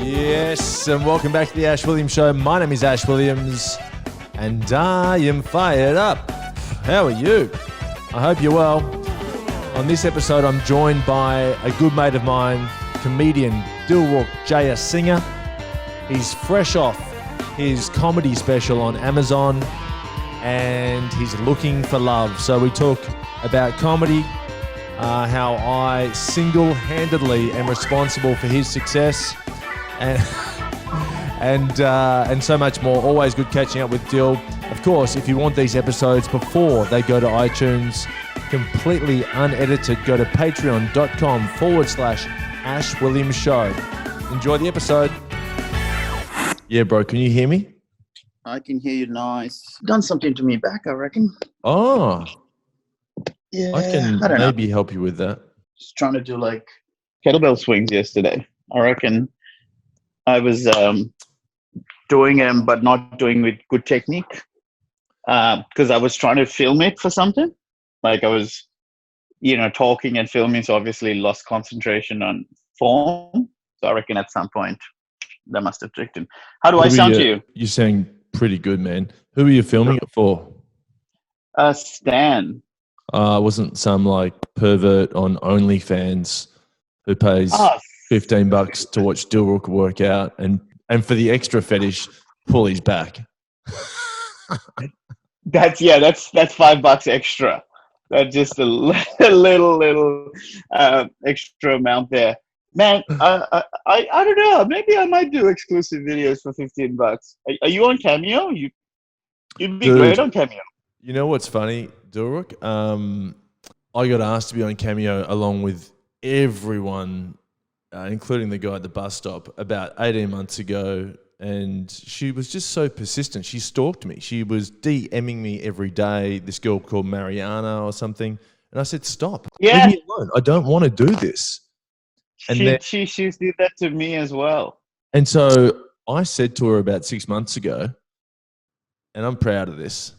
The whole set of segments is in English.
Yes, and welcome back to the Ash Williams Show. My name is Ash Williams, and I am fired up. How are you? I hope you're well. On this episode, I'm joined by a good mate of mine, comedian Dilruk Jayasinha. He's fresh off his comedy special on Amazon, and he's looking for love. So we talk about comedy, how I single-handedly am responsible for his success, and so much more. Always good catching up with Dil. Of course, if you want these episodes before they go to iTunes, completely unedited, go to patreon.com/Ash Williams Show. Enjoy the episode. Yeah, bro, can you hear me? I can hear you nice. Done something to me back, I reckon. Oh, yeah. I can maybe help you with that. Just trying to do like kettlebell swings yesterday. I reckon I was doing them, but not doing with good technique. Because I was trying to film it for something. Like I was, talking and filming, so obviously lost concentration on form. So I reckon at some point that must have tricked him. How do I sound to you? You sound pretty good, man. Who are you filming it for? Stan. Wasn't some like pervert on OnlyFans who pays $15 to watch Dilruk work out and for the extra fetish, pull his back. That's $5 extra. That's just a little extra amount there. Man, I don't know. Maybe I might do exclusive videos for $15. Are you on Cameo? You'd be great on Cameo. You know what's funny, Dilruk? I got asked to be on Cameo along with everyone, including the guy at the bus stop, about 18 months ago, and she was just so persistent. She stalked me. She was DMing me every day, this girl called Mariana or something, and I said, stop. Yeah. Leave me alone. I don't want to do this. And she did that to me as well. And so I said to her about 6 months ago, and I'm proud of this,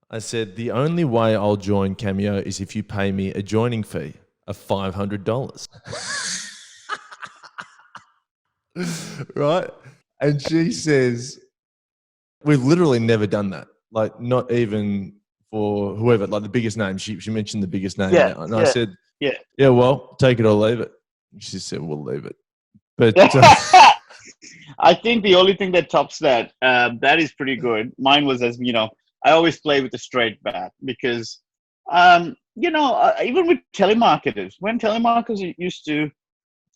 I said, the only way I'll join Cameo is if you pay me a joining fee of $500. Right? And she says, we've literally never done that. Like, not even for whoever, like the biggest name. She mentioned the biggest name. Yeah, and I said, yeah, well, take it or leave it. She said, we'll leave it. But I think the only thing that tops that is pretty good. Mine was, as I always play with a straight bat because, even with telemarketers, when telemarketers used to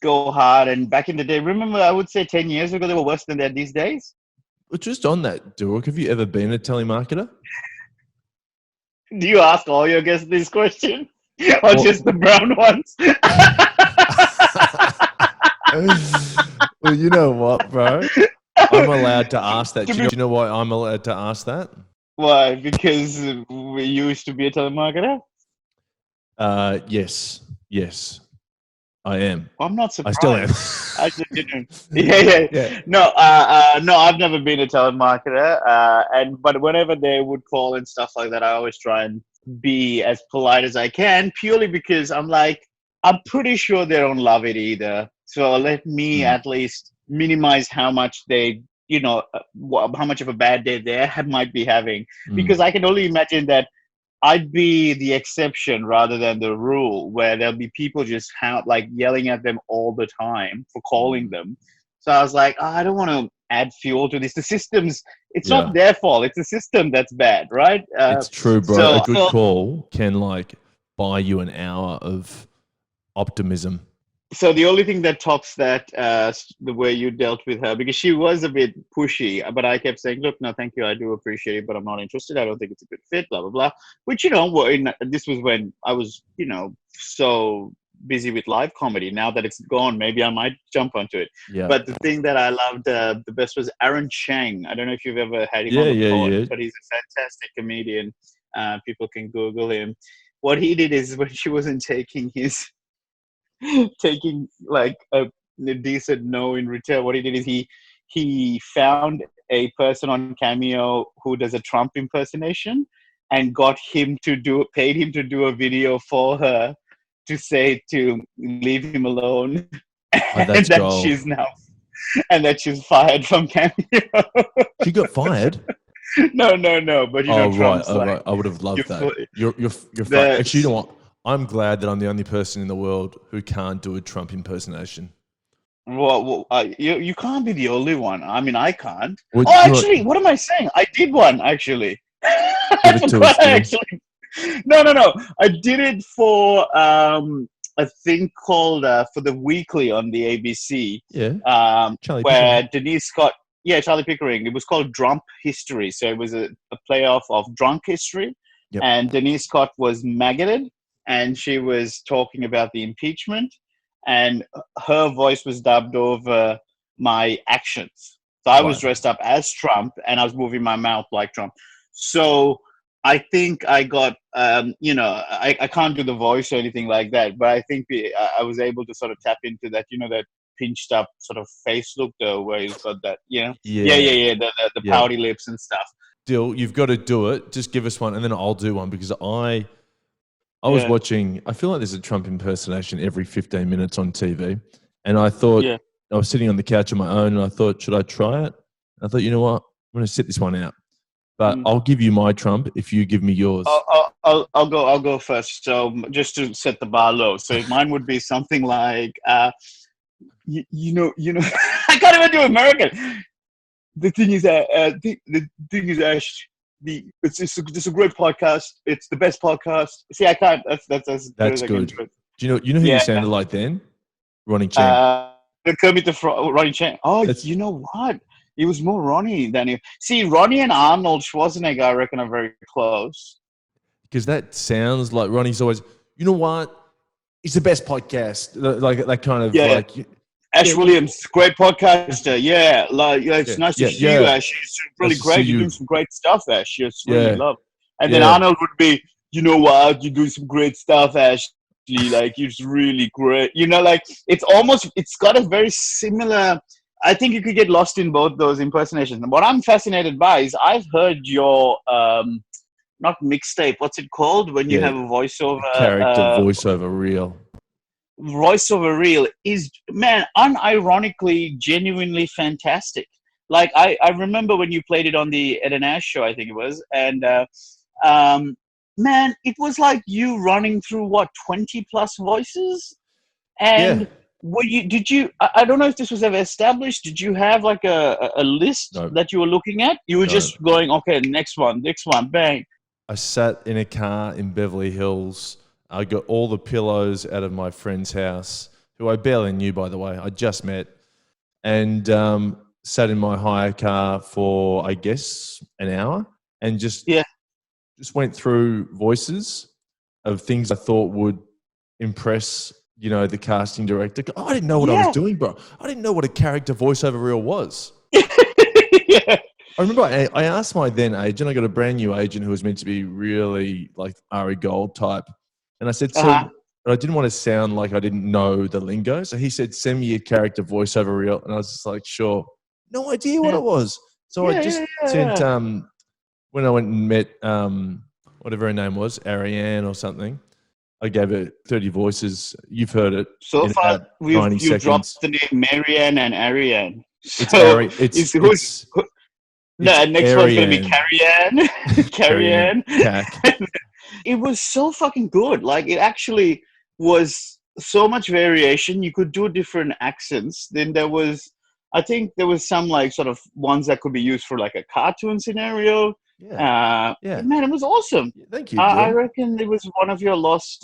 go hard, and back in the day, remember, I would say 10 years ago, they were worse than that these days. But just on that, Dilruk, have you ever been a telemarketer? Do you ask all your guests this question? Or just the brown ones? Well, you know what, bro? I'm allowed to ask that. Do you know why I'm allowed to ask that? Why? Because we used to be a telemarketer? Yes, I am. I'm not surprised. I still am. I just didn't. Yeah. No, I've never been a telemarketer. But whenever they would call and stuff like that, I always try and be as polite as I can, purely because I'm pretty sure they don't love it either. So let me at least minimize how much they, how much of a bad day they might be having. Because I can only imagine that I'd be the exception rather than the rule, where there'll be people just yelling at them all the time for calling them. So I was like, I don't want to add fuel to this. The systems, it's not their fault. It's the system that's bad, right? It's true, bro. So, a good call can buy you an hour of optimism. So the only thing that tops that, the way you dealt with her, because she was a bit pushy, but I kept saying, look, no, thank you. I do appreciate it, but I'm not interested. I don't think it's a good fit, blah, blah, blah. Which, this was when I was, so busy with live comedy. Now that it's gone, maybe I might jump onto it. Yeah. But the thing that I loved the best was Aaron Chang. I don't know if you've ever had him on the pod, but he's a fantastic comedian. People can Google him. What he did is, when she wasn't taking like a decent no in return, what he did is he found a person on Cameo who does a Trump impersonation and paid him to do a video for her to say to leave him alone. Oh, that's and gold. she's now and that she's fired from Cameo. She got fired. No. But Oh Trump's right, like, I would have loved that. You're fine. the Actually, you know what? I'm glad that I'm the only person in the world who can't do a Trump impersonation. well, you can't be the only one. I mean, I can't. What, Oh, actually, what am I saying? I did one actually. give I it to us, forgot. Dil. Actually, no. I did it for a thing called for the Weekly on the ABC. Yeah. Charlie Where Pickering. Denise Scott. Yeah, Charlie Pickering. It was called Drunk History. So it was a playoff of Drunk History, Yep. and Denise Scott was maggoted, and she was talking about the impeachment, and her voice was dubbed over my actions. So I was Right. dressed up as Trump, and I was moving my mouth like Trump. So I think I got, I can't do the voice or anything like that, but I think I was able to sort of tap into that, that pinched up sort of face look though, where he's got that, Yeah. the Yeah. pouty lips and stuff. Dil, you've got to do it. Just give us one, and then I'll do one because I was watching. I feel like there's a Trump impersonation every 15 minutes on TV, and I thought I was sitting on the couch on my own, and I thought, should I try it? I thought, you know what, I'm going to sit this one out. But I'll give you my Trump if you give me yours. I'll go first. So just to set the bar low. So mine would be something like, you know, I can't even do American. The thing is that the thing is, Ash, it's a great podcast. It's the best podcast. See, I can't. That's good. Do you know who you sounded like then? Ronnie Chang. Kermit Ronnie Chang. Oh, you know what? It was more Ronnie than you. See, Ronnie and Arnold Schwarzenegger, I reckon, are very close. Because that sounds like Ronnie's always, you know what? It's the best podcast. Like that kind of like. Ash Williams, great podcaster. Yeah, it's nice to see you, Ash. It's really great. You're doing some great stuff, Ash. It's really love. And then Arnold would be, you know what? You're doing some great stuff, Ash. Like, it's really great. Like, it's got a very similar. I think you could get lost in both those impersonations. And what I'm fascinated by is I've heard your not mixtape. What's it called when you have a voiceover character voiceover reel? Voiceover reel is, man, unironically, genuinely fantastic. Like I remember when you played it on the Ed and Ash show, I think it was, and man, it was like you running through 20 plus voices, and. Did you? I don't know if this was ever established. Did you have like a list that you were looking at? You were just going, okay, next one, bang. I sat in a car in Beverly Hills. I got all the pillows out of my friend's house, who I barely knew, by the way. I just met, and sat in my hire car for, I guess, an hour, and just went through voices of things I thought would impress. The casting director. I didn't know what I was doing, bro. I didn't know what a character voiceover reel was. I remember I asked my then agent. I got a brand new agent who was meant to be really like Ari Gold type. And I said, but I didn't want to sound like I didn't know the lingo. So he said, send me a character voiceover reel. And I was just like, sure. No idea what it was. So I just sent, when I went and met whatever her name was, Ariane or something, I gave it 30 voices. You've heard it. So far, you've dropped the name Marianne and Ariane. It's next one's going to be Carrie-Anne. Carrie-Anne. It was so fucking good. Like, it actually was so much variation. You could do different accents. Then I think there was some like sort of ones that could be used for like a cartoon scenario. Man, it was awesome. Thank you. I reckon it was one of your lost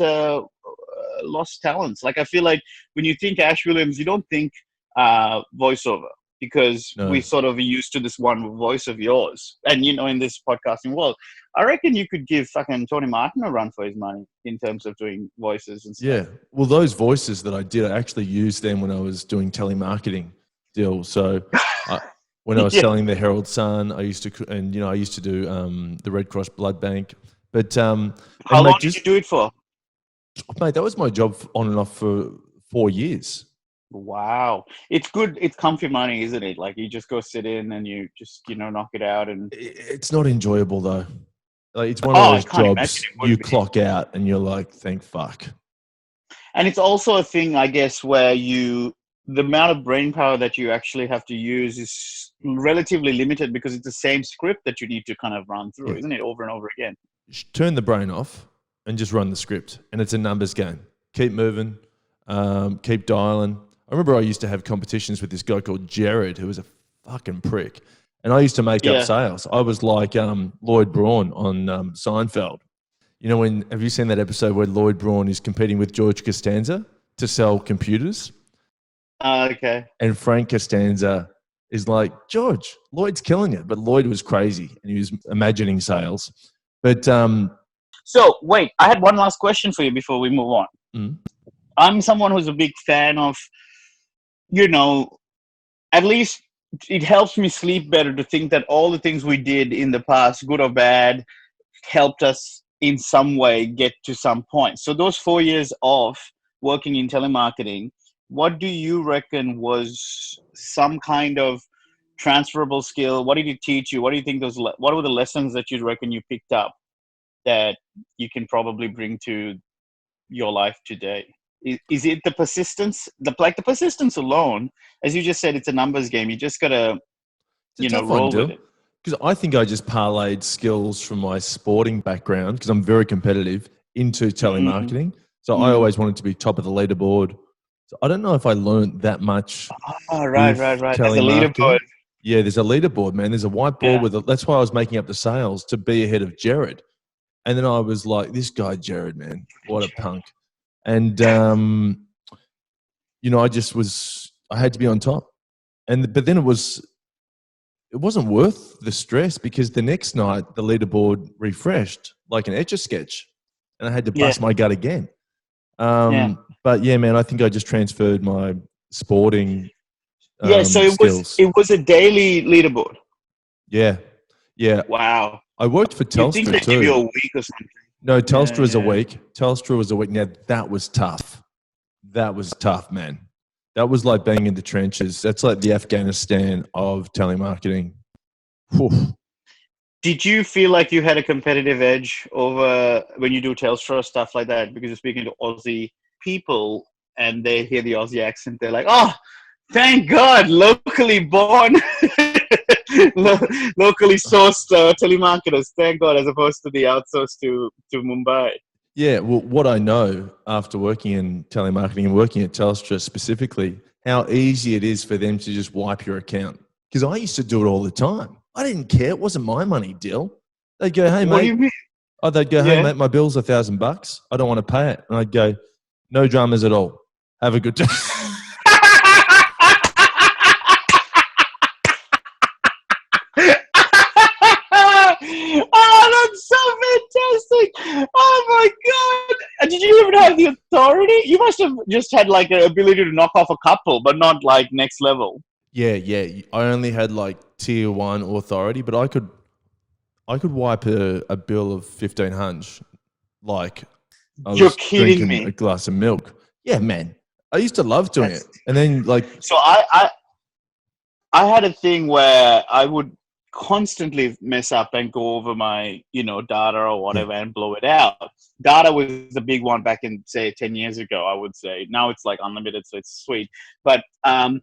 talents. Like, I feel like when you think Ash Williams, you don't think voiceover, because we sort of used to this one voice of yours. And in this podcasting world, I reckon you could give fucking Tony Martin a run for his money in terms of doing voices and stuff. Yeah. Well, those voices that I did, I actually used them when I was doing telemarketing deal. So when I was selling the Herald Sun, I used to do the Red Cross Blood Bank. But how long did you do it for? Mate, that was my job on and off for 4 years. Wow. It's good. It's comfy money, isn't it? Like, you just go sit in and you just, knock it out. And it's not enjoyable though. Like, it's one of those jobs you clock out and you're like, thank fuck. And it's also a thing, I guess, where you the amount of brain power that you actually have to use is relatively limited because it's the same script that you need to kind of run through, Yeah. isn't it? Over and over again. Turn the brain off and just run the script. And it's a numbers game. Keep moving, keep dialing. I remember I used to have competitions with this guy called Jared, who was a fucking prick. And I used to make up sales. I was like Lloyd Braun on Seinfeld. You know, have you seen that episode where Lloyd Braun is competing with George Costanza to sell computers? Okay. And Frank Costanza is like, George, Lloyd's killing it. But Lloyd was crazy and he was imagining sales. But so wait, I had one last question for you before we move on. I'm someone who's a big fan of, at least it helps me sleep better to think that all the things we did in the past, good or bad, helped us in some way get to some point. So those 4 years of working in telemarketing, what do you reckon was some kind of transferable skill? What did it teach you? What do you think what were the lessons that you reckon you picked up that you can probably bring to your life today? Is it the persistence? The persistence alone, as you just said, it's a numbers game. You just gotta, roll with it. Because I think I just parlayed skills from my sporting background, because I'm very competitive, into telemarketing. So I always wanted to be top of the leaderboard. So I don't know if I learned that much. Oh, right. There's a leaderboard. Yeah, there's a leaderboard, man. There's a whiteboard that's why I was making up the sales to be ahead of Jared. And then I was like, this guy, Jared, man, what a punk. And, I had to be on top. But then it wasn't worth the stress, because the next night the leaderboard refreshed like an Etch-a-Sketch and I had to bust my gut again. But yeah, man, I think I just transferred my sporting skills. It was a daily leaderboard. Yeah. Wow. I worked for Telstra think they too. give you a week or something. No, Telstra was a week. Telstra was a week. Now that was tough. That was tough, man. That was like being in the trenches. That's like the Afghanistan of telemarketing. Whew. Did you feel like you had a competitive edge over when you do Telstra stuff like that? Because you're speaking to Aussie people and they hear the Aussie accent, they're like, oh, thank God, locally born, locally sourced telemarketers, thank God, as opposed to the outsourced to Mumbai. Yeah, well, what I know after working in telemarketing and working at Telstra specifically, how easy it is for them to just wipe your account. Because I used to do it all the time. I didn't care. It wasn't my money, Dil. They'd go, hey, mate. What do you mean? Oh, they'd go, hey, mate, my bill's $1,000. I don't want to pay it. And I'd go, no dramas at all. Have a good day. Oh, that's so fantastic. Oh, my God. Did you even have the authority? You must have just had like an ability to knock off a couple, but not like next level. Yeah. I only had like tier 1 authority, but I could wipe a bill of 1,500 like I You're was kidding drinking me. a glass of milk. Yeah, man. I used to love doing it. And then like... So I had a thing where I would constantly mess up and go over my, data or whatever and blow it out. Data was the big one back in, say, 10 years ago, I would say. Now it's like unlimited, so it's sweet. But, and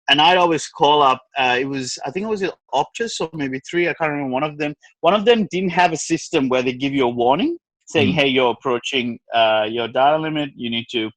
I'd always call up, I think it was Optus or maybe 3, I can't remember one of them. One of them didn't have a system where they give you a warning saying, hey, you're approaching your data limit. You need to,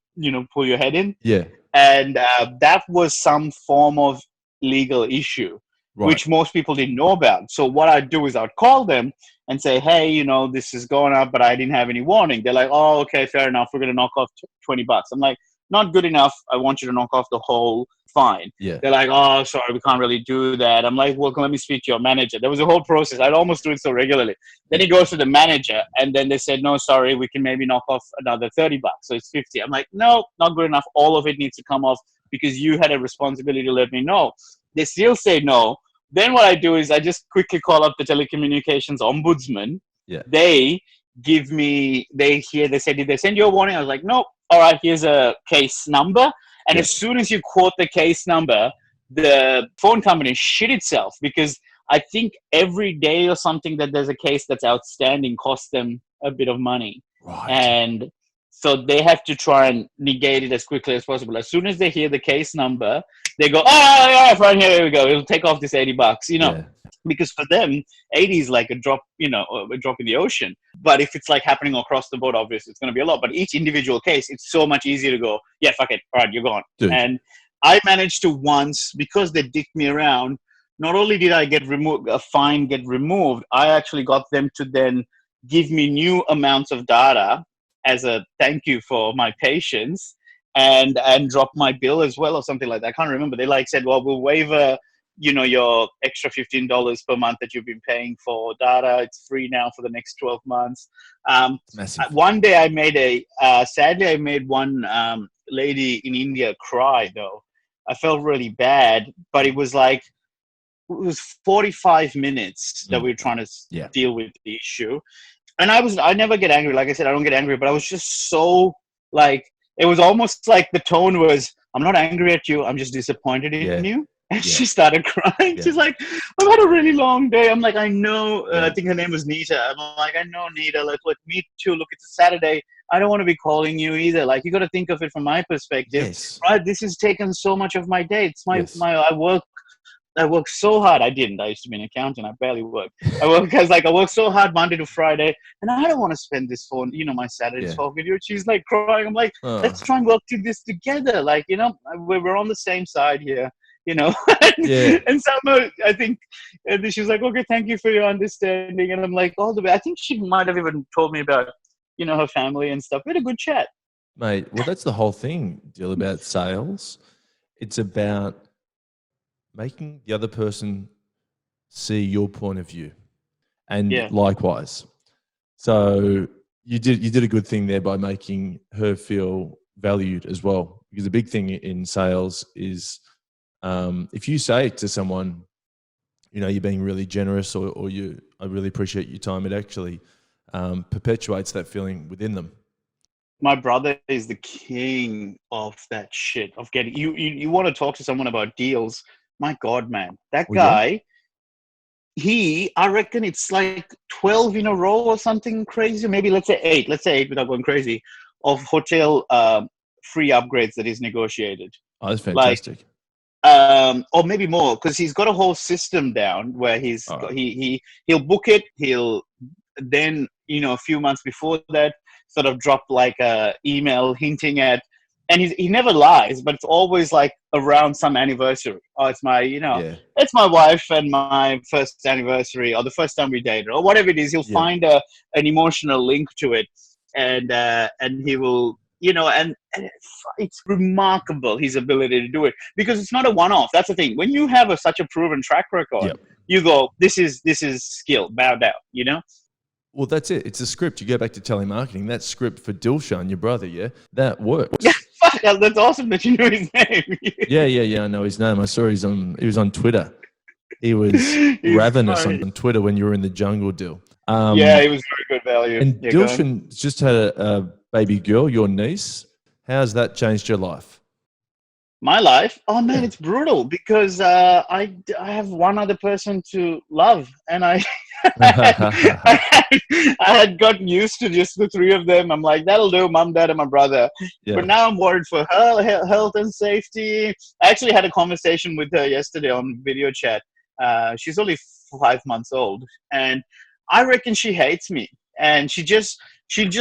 pull your head in. Yeah. And that was some form of legal issue, which most people didn't know about. So what I'd do is I'd call them and say, hey, this is going up, but I didn't have any warning. They're like, oh, okay, fair enough. We're going to knock off $20. I'm like, not good enough. I want you to knock off the whole fine. Yeah. They're like, oh, sorry, we can't really do that. I'm like, well, let me speak to your manager. There was a whole process. I'd almost do it so regularly. Then he goes to the manager, and then they said, no, sorry, we can maybe knock off another $30. So it's 50. I'm like, no, not good enough. All of it needs to come off because you had a responsibility to let me know. They still say no. Then what I do is I just quickly call up the telecommunications ombudsman. Yeah. They give me, they say, did they send you a warning? I was like, nope. All right, here's a case number. And as soon as you quote the case number, the phone company shit itself because I think every day or something that there's a case that's outstanding costs them a bit of money. Right. And So they have to try and negate it as quickly as possible. As soon as they hear the case number, they go, oh, yeah, fine, here we go. It'll take off this $80, Yeah. because for them, 80 is like a drop, a drop in the ocean. But if it's like happening across the board, obviously it's going to be a lot. But each individual case, it's so much easier to go, yeah, fuck it. All right, you're gone. Dude. And I managed to once, because they dicked me around, not only did I get a fine get removed, I actually got them to then give me new amounts of data as a thank you for my patience, and drop my bill as well or something like that. I can't remember. They like said, well, we'll waive your extra $15 per month that you've been paying for data. It's free now for the next 12 months. Massive. One day I made sadly I made one lady in India cry though. I felt really bad, but it was 45 minutes that we were trying to deal with the issue. And I never get angry. Like I said, I don't get angry, but I was just so it was almost like the tone was, I'm not angry at you. I'm just disappointed in you. And she started crying. Yeah. She's like, I've had a really long day. I'm like, I know. I think her name was Nita. I'm like, I know, Nita. Look, me too. Look, it's a Saturday. I don't want to be calling you either. Like, you got to think of it from my perspective. Yes. Right? This has taken so much of my day. It's I work so hard. I didn't. I used to be an accountant. I barely worked. I work so hard Monday to Friday, and I don't want to spend this for my Saturdays talking to you. She's like crying. I'm like, let's try and work through this together. Like, we're on the same side here. And somehow I think she's like, okay, thank you for your understanding. And I'm like, all the way. I think she might have even told me about her family and stuff. We had a good chat, mate. Well, that's the whole thing, Dil, about sales. It's about making the other person see your point of view, and likewise. So you did a good thing there by making her feel valued as well, because the big thing in sales is if you say to someone, you're being really generous, or I really appreciate your time, it actually perpetuates that feeling within them. My brother is the king of that shit, of getting you want to talk to someone about deals. My God, man, that guy, I reckon it's like 12 in a row or something crazy. Maybe let's say 8 without going crazy, of hotel free upgrades that he's negotiated. Oh, that's fantastic. Or maybe more, because he's got a whole system down where he'll book it. He'll then, a few months before that, sort of drop like a email hinting at, and he never lies, but it's always like around some anniversary. Oh, it's my, it's my wife and my first anniversary, or the first time we dated, or whatever it is. He'll find an emotional link to it, and he will, and it's remarkable, his ability to do it, because it's not a one-off. That's the thing. When you have such a proven track record, you go, this is skill, bow down, Well, that's it. It's a script. You go back to telemarketing. That script for Dilshan, your brother, that works. That's awesome that you know his name. Yeah. I know his name. I saw he was on Twitter. He was ravenous on Twitter when you were in the jungle, Dil. He was very good value. And Dilshan just had a baby girl, your niece. How's that changed your life? My life? Oh, man, it's brutal, because I have one other person to love, and I had gotten used to just the three of them. I'm like, that'll do, mom, dad, and my brother. Yeah. But now I'm worried for her health and safety. I actually had a conversation with her yesterday on video chat. She's only 5 months old, and I reckon she hates me. And she just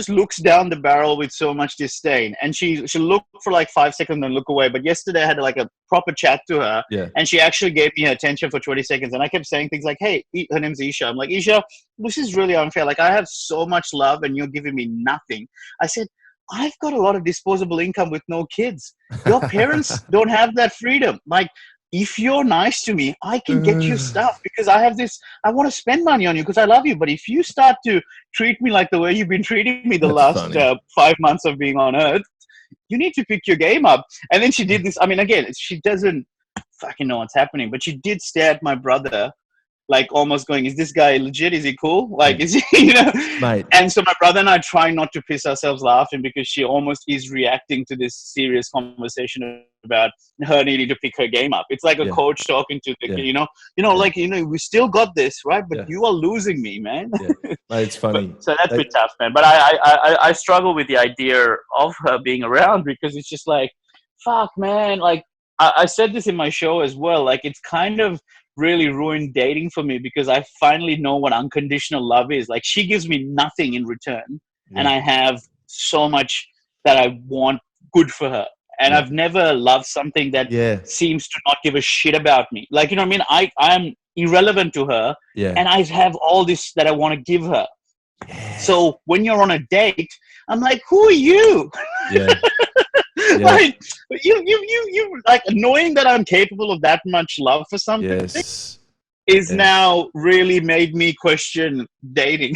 looks down the barrel with so much disdain, and she'll look for like 5 seconds and look away. But yesterday I had like a proper chat to her, and she actually gave me her attention for 20 seconds. And I kept saying things like, hey, her name's Isha. I'm like, Isha, this is really unfair. Like, I have so much love and you're giving me nothing. I said, I've got a lot of disposable income with no kids. Your parents don't have that freedom. Like, if you're nice to me, I can get you stuff, because I want to spend money on you because I love you. But if you start to treat me like the way you've been treating me the last 5 months of being on Earth, you need to pick your game up. And then she did this. I mean, again, she doesn't fucking know what's happening, but she did stare at my brother like almost going, is this guy legit? Is he cool? Like, Mate. is he, Mate. And so my brother and I try not to piss ourselves laughing because she almost is reacting to this serious conversation about her needing to pick her game up. It's like a coach talking to the, like, we still got this, right? But you are losing me, man. Yeah. Mate, it's funny. So that's a bit tough, man. But I struggle with the idea of her being around because it's just like, fuck, man. Like, I said this in my show as well. Like, it's kind of really ruined dating for me because I finally know what unconditional love is. Like, she gives me nothing in return, and I have so much that I want good for her. And I've never loved something that seems to not give a shit about me. Like, you know what I mean? I'm irrelevant to her, and I have all this that I want to give her. So when you're on a date, I'm like, who are you? Like, you like, knowing that I'm capable of that much love for something is now really made me question dating.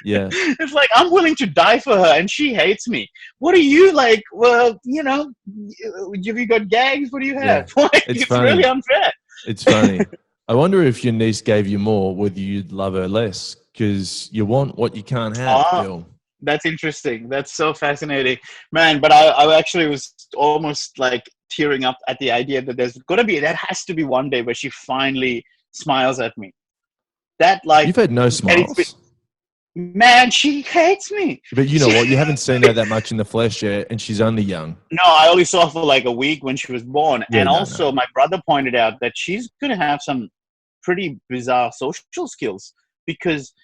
It's like, I'm willing to die for her and she hates me. What are you like? Well, have you got gags? What do you have? Like, it's really unfair. It's funny. I wonder if your niece gave you more, whether you'd love her less, because you want what you can't have, Bill. That's interesting. That's so fascinating, man. But I actually was almost like tearing up at the idea that that has to be one day where she finally smiles at me. That, like, you've had no smiles. Man, she hates me. But you know what? You haven't seen her that much in the flesh yet, and she's only young. No, I only saw her for like a week when she was born. And also, my brother pointed out that she's going to have some pretty bizarre social skills because,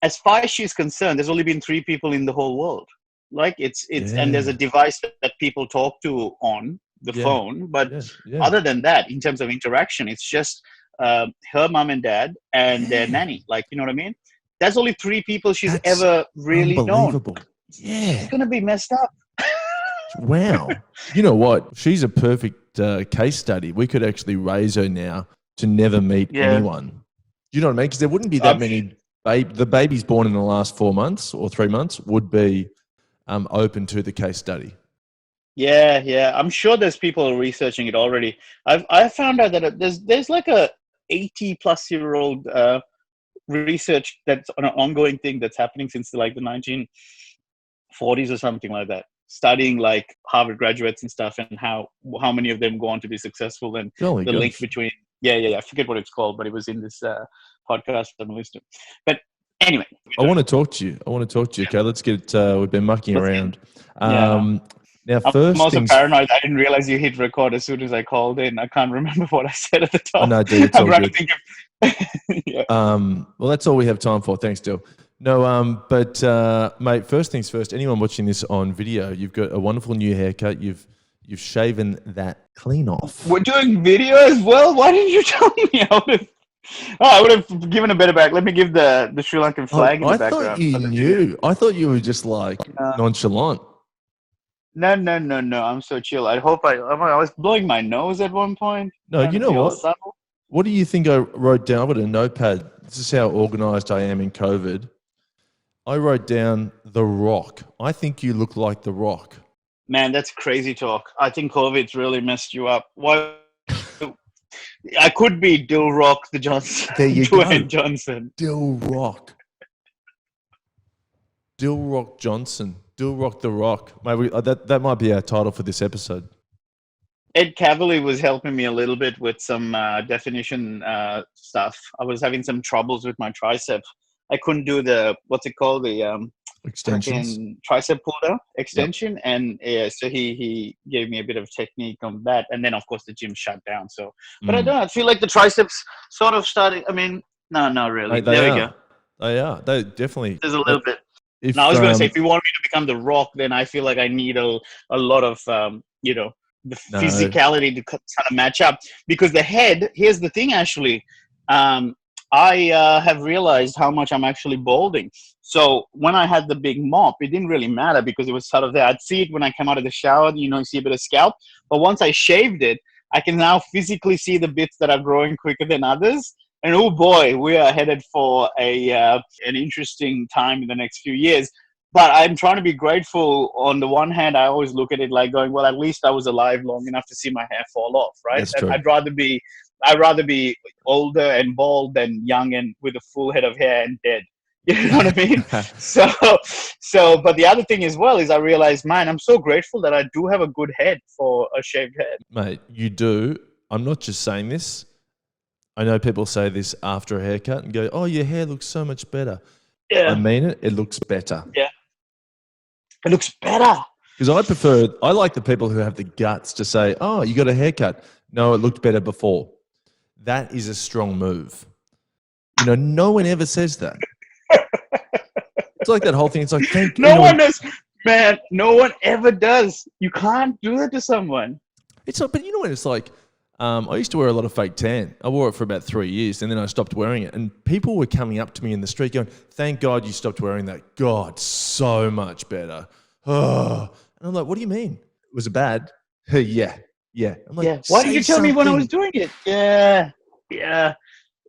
as far as she's concerned, there's only been 3 people in the whole world. Like, and there's a device that people talk to on the phone. But other than that, in terms of interaction, it's just her mom and dad and their nanny. Like, you know what I mean? That's only 3 people she's ever really known. Yeah. She's going to be messed up. Wow. You know what? She's a perfect case study. We could actually raise her now to never meet anyone. You know what I mean? Because there wouldn't be that many. The babies born in the last 4 months or 3 months would be open to the case study. Yeah. I'm sure there's people researching it already. I found out that there's like a 80-plus-year-old research that's an ongoing thing that's happening since like the 1940s or something like that, studying like Harvard graduates and stuff and how many of them go on to be successful and link between I forget what it's called, but it was in this podcast I'm listening. But anyway, I want to talk to you. Okay, let's get we've been mucking around. Now, I'm also paranoid. I didn't realize you hit record as soon as I called in. I can't remember what I said at the top. Oh, no, dude, it's all good. Yeah. Well, that's all we have time for. Thanks, Dil. No, but mate, first things first. Anyone watching this on video, you've got a wonderful new haircut. You've shaven that clean off. We're doing video as well. Why didn't you tell me? I would have given a better back. Let me give the Sri Lankan flag in the background. I thought you knew. I thought you were just like nonchalant. No. I'm so chill. I hope I was blowing my nose at one point. No, you know what? Subtle. What do you think I wrote down with a notepad? This is how organized I am in COVID. I wrote down The Rock. I think you look like The Rock. Man, that's crazy talk. I think COVID's really messed you up. Why? I could be Dilruk the Johnson. There you Dwayne go. Johnson. Dilruk Johnson. Dilruk the Rock. Maybe that might be our title for this episode. Ed Cavalier was helping me a little bit with some definition stuff. I was having some troubles with my tricep. I couldn't do the, what's it called? The extensions. Tricep pull down extension. Yep. And so he gave me a bit of technique on that. And then, of course, the gym shut down. So, but I don't know. I feel like the triceps sort of started. I mean, no, not really. There we go. They are. They definitely. There's a little bit. Now, I was going to say, if you want me to become The Rock, then I feel like I need a lot of, the physicality to kind of match up. Because the head, here's the thing, actually. I have realized how much I'm actually balding. So when I had the big mop, it didn't really matter because it was sort of there. I'd see it when I come out of the shower, you see a bit of scalp. But once I shaved it, I can now physically see the bits that are growing quicker than others. And oh boy, we are headed for an interesting time in the next few years. But I'm trying to be grateful. On the one hand, I always look at it like going, well, at least I was alive long enough to see my hair fall off, right? That's true. I'd rather be I'd rather be older and bald than young and with a full head of hair and dead. You know what I mean? But the other thing as well is I realized, man, I'm so grateful that I do have a good head for a shaved head. Mate, you do. I'm not just saying this. I know people say this after a haircut and go, oh, your hair looks so much better. Yeah. I mean it. It looks better. Yeah. It looks better. Because I like the people who have the guts to say, oh, you got a haircut. No, it looked better before. That is a strong move. You know, no one ever says that. It's like that whole thing. It's like, no one does, man. No one ever does. You can't do that to someone. It's like, but you know what it's like? I used to wear a lot of fake tan. I wore it for about 3 years, and then I stopped wearing it. And people were coming up to me in the street going, thank God you stopped wearing that. God, so much better. Oh. And I'm like, what do you mean? Was it bad? Yeah. I'm like, yeah. Why did you tell me when I was doing it? Yeah.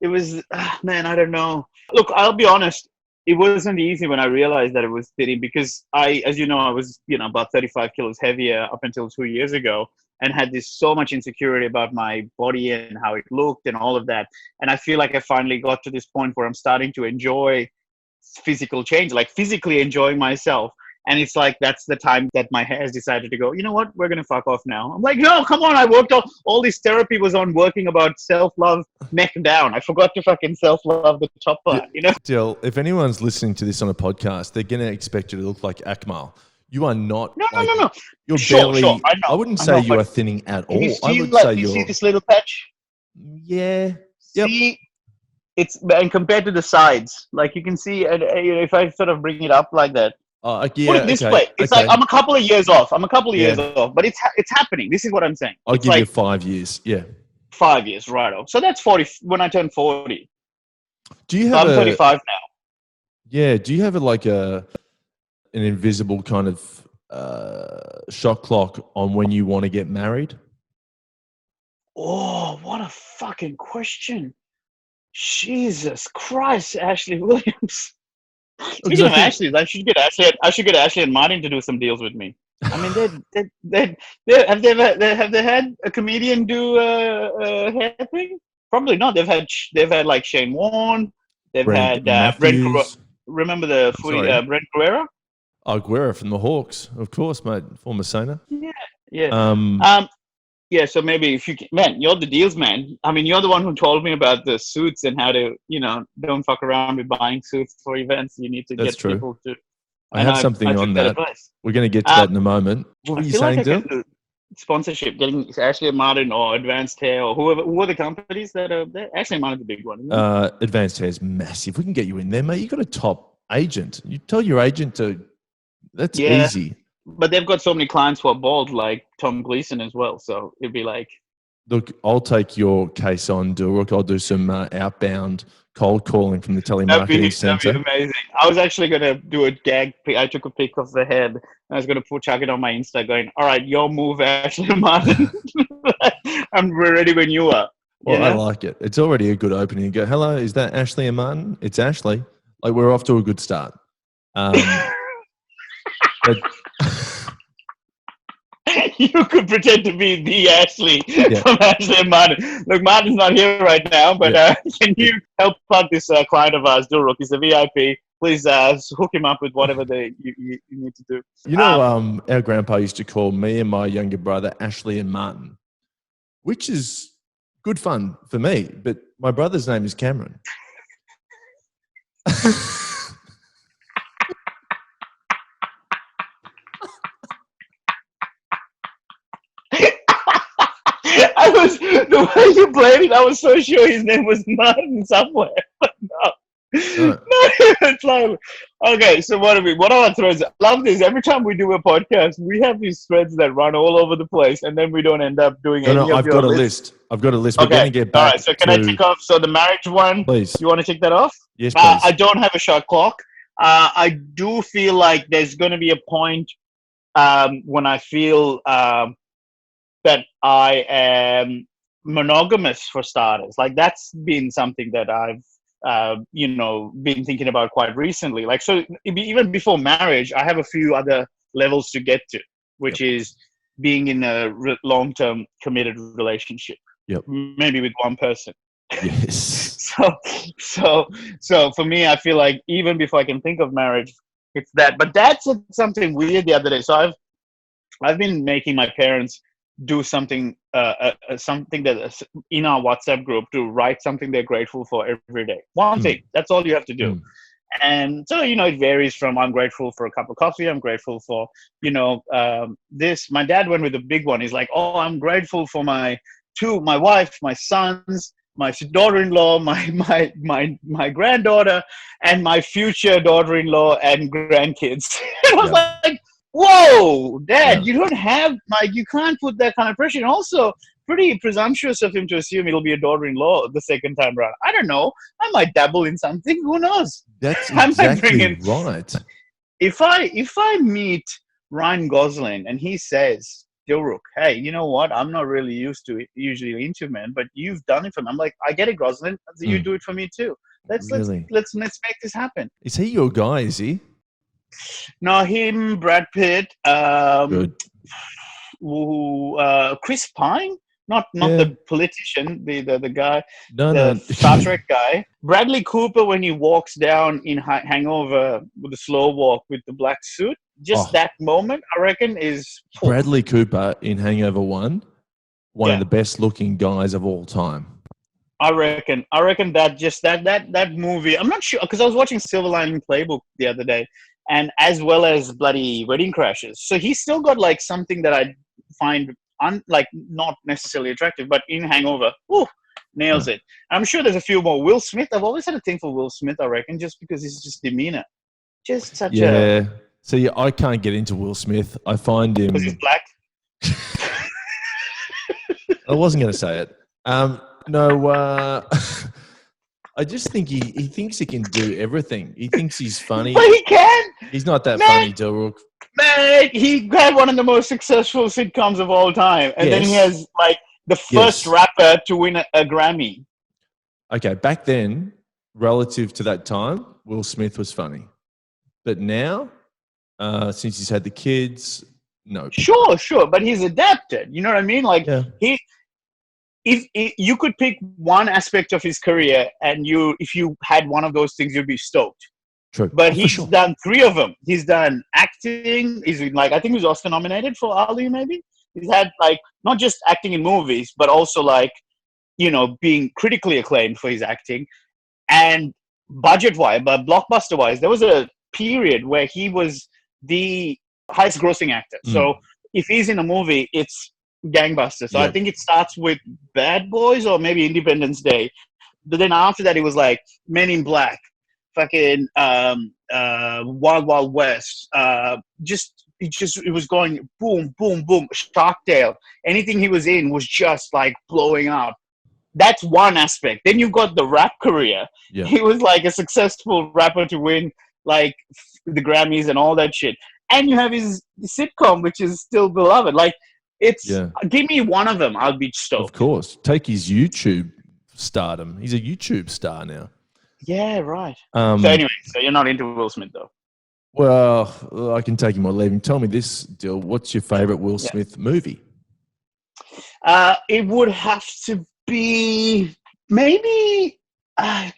It was, man, I don't know. Look, I'll be honest. It wasn't easy when I realized that it was thinning because as you know, I was, about 35 kilos heavier up until 2 years ago and had this so much insecurity about my body and how it looked and all of that. And I feel like I finally got to this point where I'm starting to enjoy physical change, like physically enjoying myself. And it's like, that's the time that my hair has decided to go, you know what, we're going to fuck off now. I'm like, no, come on. I worked all this therapy was on working about self-love neck down. I forgot to fucking self-love the top part, Dil, if anyone's listening to this on a podcast, they're going to expect you to look like Akmal. You are not. No. You're sure, barely. Sure. I wouldn't say you are thinning at all. I would say you see this little patch? Yeah. See, and compared to the sides, like you can see, if I sort of bring it up like that, yeah, put it this way. It's like I'm a couple of years off. But it's happening. This is what I'm saying. I'll give you 5 years. Yeah. 5 years, right? So that's 40 when I turn 40. Do you have? I'm 35 now. Yeah. Do you have an invisible kind of shot clock on when you want to get married? Oh, what a fucking question! Jesus Christ, Ashley Williams. Speaking of Ashley's, I should get Ashley and Martin to do some deals with me. I mean, have they had a comedian do a hair thing? Probably not. They've had like Shane Warne. They've had Brent. Remember the footy Brent Guerrero? Oh, Guerrero from the Hawks, of course, mate. Former Sainer. Yeah. Yeah, so maybe if you can, man, you're the deals man. I mean, you're the one who told me about the suits and how to, don't fuck around with buying suits for events. You need to get people to. I have something on that. We're going to get to that in a moment. What were you saying, Dil? Sponsorship, getting Ashley and Martin or Advanced Hair or who are the companies that are there? Ashley and Martin's a big one. Advanced Hair is massive. We can get you in there, mate. You've got a top agent. You tell your agent to. That's easy. But they've got so many clients who are bald, like Tom Gleason as well. So it'd be like, look, I'll take your case on, Dilruk. I'll do some outbound cold calling from the telemarketing center. That'd be amazing. I was actually going to do a gag. I took a pic of the head. And I was going to chuck it on my Insta going, all right, your move, Ashley Martin. I'm ready when you are. Well, I like it. It's already a good opening. You go, hello, is that Ashley and Martin? It's Ashley. Like, we're off to a good start. But you could pretend to be the Ashley from Ashley and Martin. Look, Martin's not here right now, but can you help out this client of ours, Dilruk? He's a VIP. Please hook him up with whatever you need to do. You know, our grandpa used to call me and my younger brother Ashley and Martin, which is good fun for me, but my brother's name is Cameron. The way you played it, I was so sure his name was Martin somewhere. But no. It's like, okay, so what are our threads? I love this. Every time we do a podcast, we have these threads that run all over the place, and then we don't end up doing any of your I've got a list. I've got a list. Okay. We're going to get back. All right, so can I tick off? So the marriage one, please. You want to tick that off? Yes, please. I don't have a shot clock. I do feel like there's going to be a point when I feel that I am monogamous, for starters. Like, that's been something that I've been thinking about quite recently. Like, so even before marriage, I have a few other levels to get to, which is being in a long-term committed relationship. Yep. maybe with one person. Yes. So for me, I feel like even before I can think of marriage, it's that. But Dad said something weird the other day. So I've been making my parents do something something that is in our WhatsApp group, to write something they're grateful for every day. One thing. That's all you have to do. And so, it varies from I'm grateful for a cup of coffee. I'm grateful for, this. My dad went with the big one. He's like, oh, I'm grateful for my wife, my sons, my daughter-in-law, my granddaughter, and my future daughter-in-law and grandkids. I was like, whoa, Dad, you don't have, you can't put that kind of pressure. And also, pretty presumptuous of him to assume it'll be a daughter-in-law the second time around. I don't know. I might dabble in something. Who knows? That's exactly right. If I meet Ryan Gosling and he says, Dilruk, hey, you know what? I'm not really usually into men, but you've done it for me. I'm like, I get it, Gosling. You do it for me too. Let's make this happen. Is he your guy? Is he? No, him, Brad Pitt, Good. Chris Pine, not the politician, the guy, no. Star Trek guy. Bradley Cooper when he walks down in Hangover with the slow walk with the black suit. Just that moment, I reckon, is Bradley Cooper in Hangover 1, one of the best looking guys of all time. I reckon that just that movie. I'm not sure because I was watching Silver Lining Playbook the other day, and as well as bloody Wedding Crashers. So he's still got like something that I find not necessarily attractive, but in Hangover, nails it. I'm sure there's a few more. Will Smith. I've always had a thing for Will Smith. I reckon just because his just demeanor, just such a. See, I can't get into Will Smith. I find him because he's black. I wasn't going to say it. No, I just think he thinks he can do everything. He thinks he's funny. But he can. He's not that funny, Dilruk. Man, he had one of the most successful sitcoms of all time. And then he has like the first rapper to win a Grammy. Okay, back then, relative to that time, Will Smith was funny. But now, since he's had the kids, no. Sure. But he's adapted. You know what I mean? Like if you could pick one aspect of his career and if you had one of those things, you'd be stoked. True. But he's done 3 of them. He's done acting. He's like, I think he was Oscar nominated for Ali, maybe. He's had like, not just acting in movies, but also like, being critically acclaimed for his acting. And budget-wise, but blockbuster-wise, there was a period where he was the highest grossing actor. So if he's in a movie, it's gangbusters. So I think it starts with Bad Boys or maybe Independence Day. But then after that, it was like Men in Black, fucking Wild Wild West. It was going boom, boom, boom. Shark Tale. Anything he was in was just like blowing up. That's one aspect. Then you've got the rap career. Yeah. He was like a successful rapper to win like the Grammys and all that shit. And you have his sitcom, which is still beloved. Like, give me one of them, I'll be stoked. Of course. Take his YouTube stardom. He's a YouTube star now. Yeah, right. So anyway, you're not into Will Smith, though? Well, I can take him or leave him. Tell me this, Dil. What's your favorite Will Smith movie? It would have to be maybe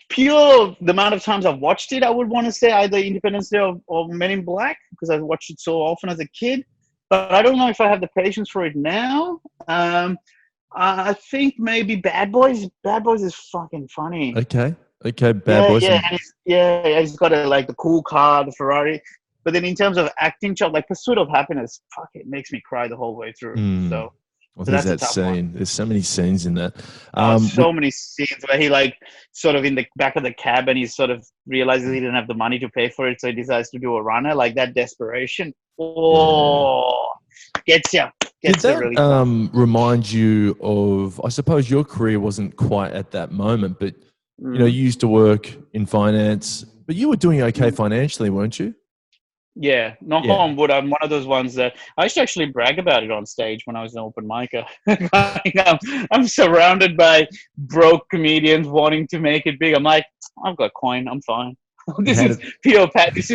pure the amount of times I've watched it. I would want to say either Independence Day or Men in Black because I watched it so often as a kid. But I don't know if I have the patience for it now. I think maybe Bad Boys. Bad Boys is fucking funny. Okay, Bad Boys. Yeah, he's got the cool car, the Ferrari. But then in terms of acting job, like Pursuit of Happiness, fuck, it makes me cry the whole way through. So. Well, there's that scene. One. There's so many scenes in that. So many scenes where he sort of in the back of the cab and he sort of realizes he didn't have the money to pay for it, so he decides to do a runner. Like that desperation. Gets you. Did that really remind you of? I suppose your career wasn't quite at that moment, but you used to work in finance, but you were doing okay financially, weren't you? Yeah, knock on wood. I'm one of those ones that I used to actually brag about it on stage when I was an open micer. I'm surrounded by broke comedians wanting to make it big. I'm like, I've got coin. I'm fine. This is pure Pat. This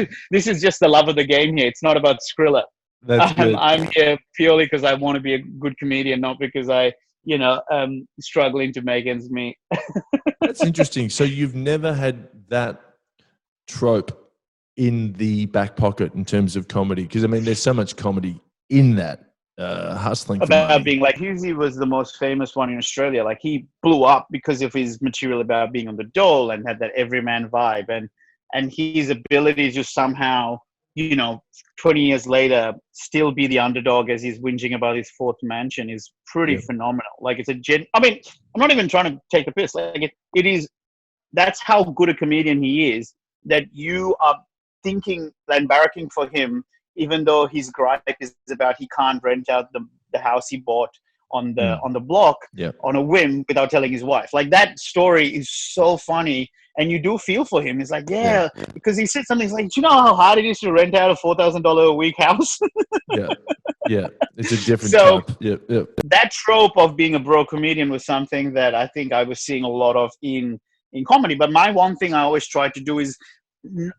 is just the love of the game here. It's not about Skrilla. I'm here purely because I want to be a good comedian, not because I struggling to make ends meet. That's interesting. So you've never had that trope in the back pocket in terms of comedy? Because, I mean, there's so much comedy in that hustling for About money. being like, Husey was the most famous one in Australia. Like, he blew up because of his material about being on the dole and had that everyman vibe, and his ability to somehow, 20 years later, still be the underdog as he's whinging about his fourth mansion is pretty Yeah. phenomenal. Like, it's I mean, I'm not even trying to take the piss. Like, it is, that's how good a comedian he is, that you are thinking and barracking for him, even though his gripe is about he can't rent out the house he bought on the block Yeah. on a whim without telling his wife. Like, that story is so funny, and you do feel for him. It's like, yeah, because he said something like, "Do you know how hard it is to rent out a $4,000 a week house?" Yeah. Yeah. It's a different So type. Yeah. Yeah. that trope of being a broke comedian was something that I think I was seeing a lot of in comedy. But my one thing I always try to do is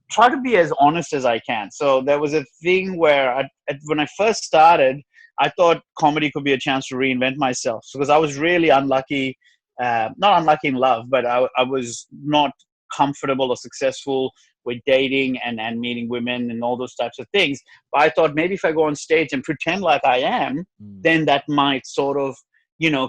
try to be as honest as I can. So there was a thing where when I first started, I thought comedy could be a chance to reinvent myself, because I was really unlucky, not unlucky in love, but I was not comfortable or successful with dating and meeting women and all those types of things. But I thought, maybe if I go on stage and pretend like I am, then that might sort of,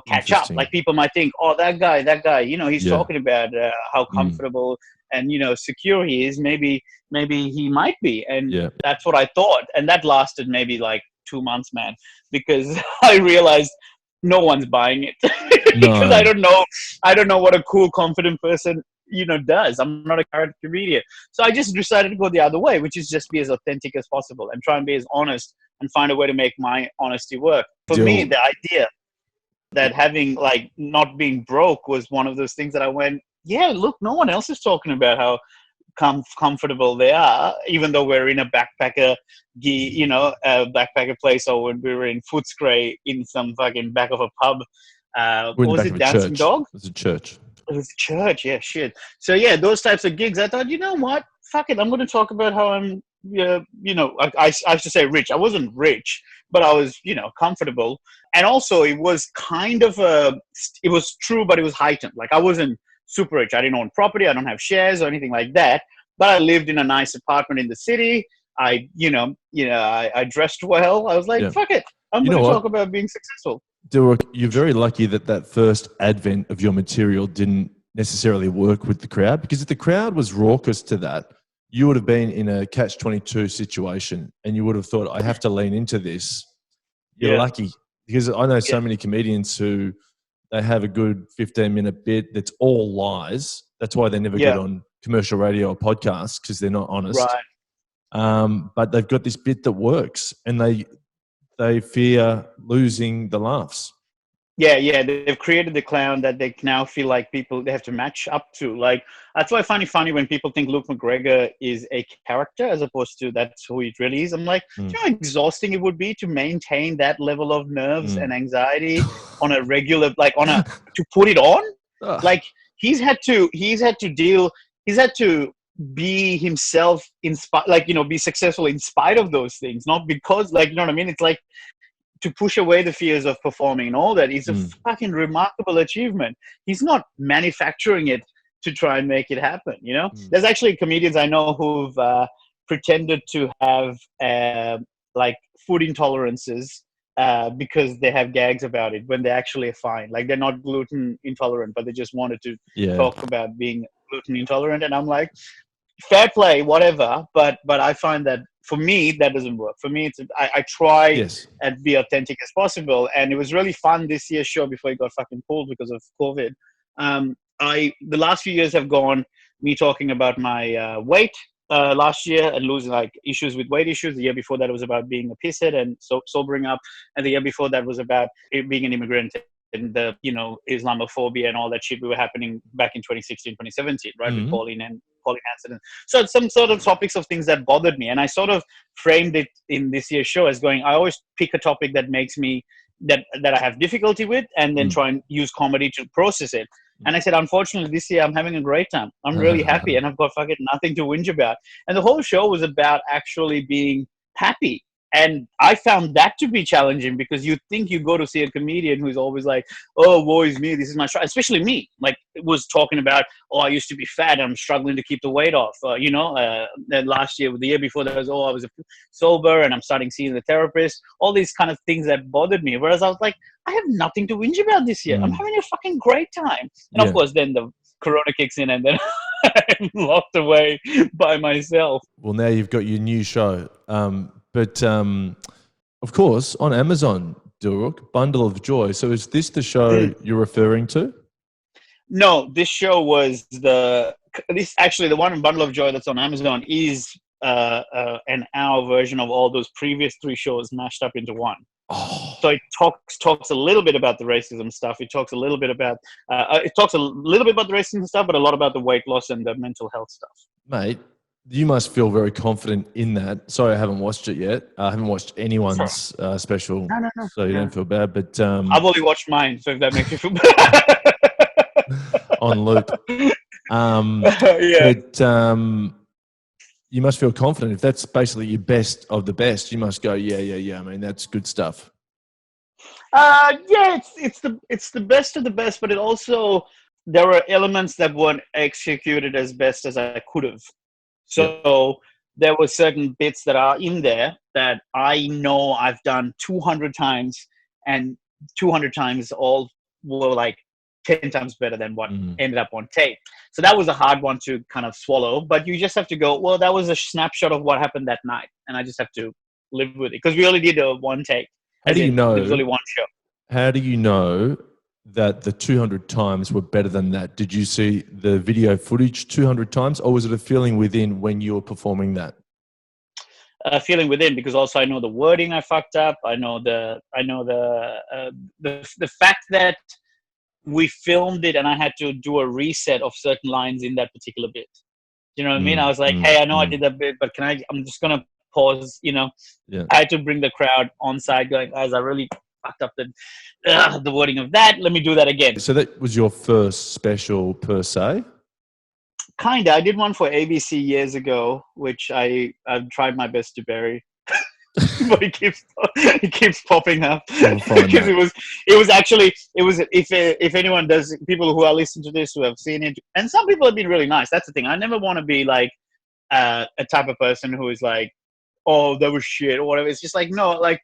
catch up. Like, people might think, oh, that guy, he's talking about how comfortable and, secure he is. Maybe he might be. And that's what I thought. And that lasted maybe like 2 months, man, because I realized no one's buying it. Because I don't know what a cool, confident person, does. I'm not a character comedian. So I just decided to go the other way, which is just be as authentic as possible and try and be as honest and find a way to make my honesty work. For me, the idea that having, like, not being broke was one of those things that I went, yeah, look, no one else is talking about how comfortable they are, even though we're in a backpacker a backpacker place, or when we were in Footscray in some fucking back of a pub. What was it, Dancing Dog? It was a church. It was a church, yeah, shit. So yeah, those types of gigs, I thought, you know what, fuck it, I'm going to talk about how I'm, I have to say rich. I wasn't rich, but I was, comfortable. And also, it was kind of it was true, but it was heightened. Like, I wasn't super rich. I didn't own property. I don't have shares or anything like that. But I lived in a nice apartment in the city. I dressed well. I was like, fuck it, I'm going to talk about being successful. Dilruk, you're very lucky that first advent of your material didn't necessarily work with the crowd, because if the crowd was raucous to that, you would have been in a catch-22 situation and you would have thought, I have to lean into this. You're lucky, because I know so many comedians who they have a good 15-minute bit that's all lies. That's why they never get on commercial radio or podcasts, because they're not honest. Right. But they've got this bit that works, and they fear losing the laughs. Yeah, they've created the clown that they now feel like they have to match up to. Like, that's why I find it funny when people think Luke McGregor is a character as opposed to that's who he really is. I'm like, do you know how exhausting it would be to maintain that level of nerves and anxiety on a regular, like to put it on? Like, he's had to be himself be successful in spite of those things, not because, like, you know what I mean? It's like, to push away the fears of performing and all that is a fucking remarkable achievement. He's not manufacturing it to try and make it happen, There's actually comedians I know who've pretended to have like food intolerances because they have gags about it when they actually are fine. Like, they're not gluten intolerant, but they just wanted to talk about being gluten intolerant. And I'm like, fair play, whatever. But I find that for me, that doesn't work. For me, I try and be authentic as possible. And it was really fun this year's show before it got fucking pulled because of COVID. The last few years have gone me talking about my weight last year and losing, like, issues with weight issues. The year before that was about being a pisshead and sobering up. And the year before that was about being an immigrant and the, Islamophobia and all that shit we were happening back in 2016, 2017, right? With Pauline Hanson. So some sort of topics of things that bothered me. And I sort of framed it in this year's show as going, I always pick a topic that makes me, that I have difficulty with, and then try and use comedy to process it. And I said, unfortunately, this year I'm having a great time. I'm really happy and I've got fucking nothing to whinge about. And the whole show was about actually being happy. And I found that to be challenging because you think you go to see a comedian who's always like, oh, woe is me, this is my struggle. Especially me, like, it was talking about, oh, I used to be fat, I'm struggling to keep the weight off. Then last year, the year before, that was, oh, I was sober and I'm starting seeing the therapist. All these kind of things that bothered me. Whereas I was like, I have nothing to whinge about this year. I'm having a fucking great time. And of course, then the corona kicks in and then I'm locked away by myself. Well, now you've got your new show. But of course, on Amazon, Dilruk, Bundle of Joy. So is this the show you're referring to? No, this show was the one in Bundle of Joy that's on Amazon is an hour version of all those previous 3 shows mashed up into one. Oh. So it talks a little bit about the racism stuff. It talks a little bit about the racism stuff, but a lot about the weight loss and the mental health stuff. Mate, you must feel very confident in that. Sorry, I haven't watched it yet. I haven't watched anyone's special, no, so you don't feel bad. But I've only watched mine, so if that makes you feel bad. On loop. But you must feel confident. If that's basically your best of the best, you must go, yeah. I mean, that's good stuff. It's the best of the best, but it also, there were elements that weren't executed as best as I could have. So there were certain bits that are in there that I know I've done 200 times, and 200 times all were like 10 times better than what ended up on tape. So that was a hard one to kind of swallow, but you just have to go, well, that was a snapshot of what happened that night, and I just have to live with it because we only did a one take. How do you know? There was only one show. How do you know that the 200 times were better than that? Did you see the video footage 200 times, or was it a feeling within when you were performing that? Feeling within, because also I know the wording I fucked up. I know the fact that we filmed it and I had to do a reset of certain lines in that particular bit. You know what I mean? I was like, hey, I know I did that bit, but I'm just going to pause, I had to bring the crowd on side going, guys, I really fucked up the wording of that. Let me do that again. So that was your first special per se? Kinda. I did one for ABC years ago, which I've tried my best to bury. But it keeps popping up because it was actually if anyone does, people who are listening to this who have seen it, and some people have been really nice. That's the thing. I never want to be like a type of person who is like, oh, that was shit or whatever. It's just like, no, like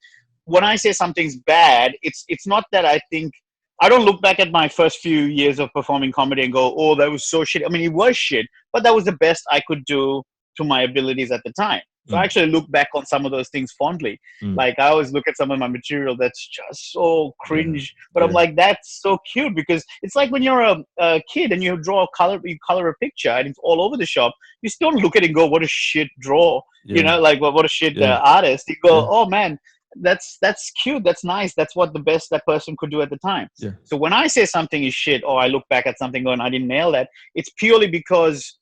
when I say something's bad, it's not that I think, I don't look back at my first few years of performing comedy and go, oh, that was so shit. I mean, it was shit, but that was the best I could do to my abilities at the time. So I actually look back on some of those things fondly. Like I always look at some of my material that's just so cringe, but I'm like, that's so cute, because it's like when you're a kid and you color a picture and it's all over the shop, you still look at it and go, what a shit draw, like what a shit artist. You go, oh man, that's cute, that's nice, that's what the best that person could do at the time. So when I say something is shit, or I look back at something going, I didn't nail that, it's purely because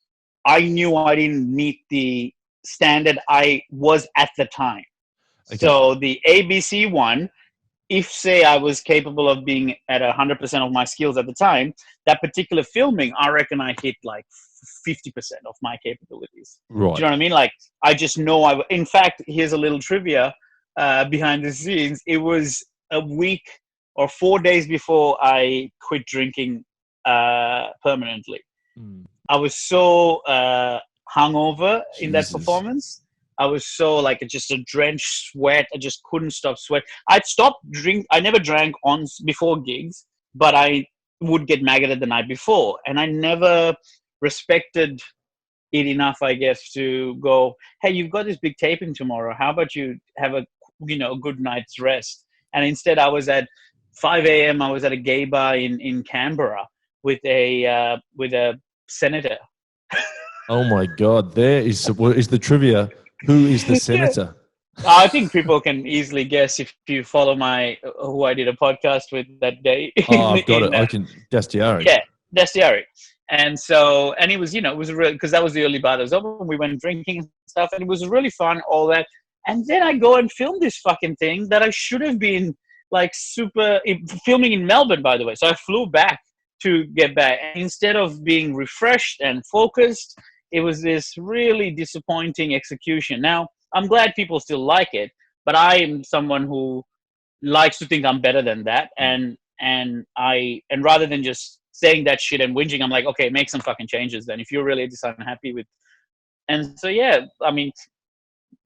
I knew I didn't meet the standard I was at the time. Okay. So the ABC one, if say I was capable of being at 100% of my skills at the time, that particular filming, I reckon I hit like 50% of my capabilities. Right. Do you know what I mean? Like I just know in fact, here's a little trivia behind the scenes. It was a week or 4 days before I quit drinking permanently. I was so hungover in that performance. I was so like just a drenched sweat. I just couldn't stop sweat. I never drank before gigs, but I would get maggoted the night before, and I never respected it enough, I guess, to go, hey, you've got this big taping tomorrow, how about you have a good night's rest? And instead I was at 5 a.m. I was at a gay bar in Canberra with a senator. Oh my God! There is the trivia. Who is the senator? I think people can easily guess if you follow who I did a podcast with that day. Oh, I've got it. I can. Dastiari. Yeah, Dastiari. And so, and it was, it was real, because that was the early bar that was open. We went drinking and stuff, and it was really fun, all that. And then I go and film this fucking thing that I should have been like filming in Melbourne, by the way. So I flew back to get back. And instead of being refreshed and focused, it was this really disappointing execution. Now, I'm glad people still like it, But I am someone who likes to think I'm better than that, and rather than just saying that shit and whinging, I'm like, okay, make some fucking changes then if you're really just unhappy with. And so yeah, I mean,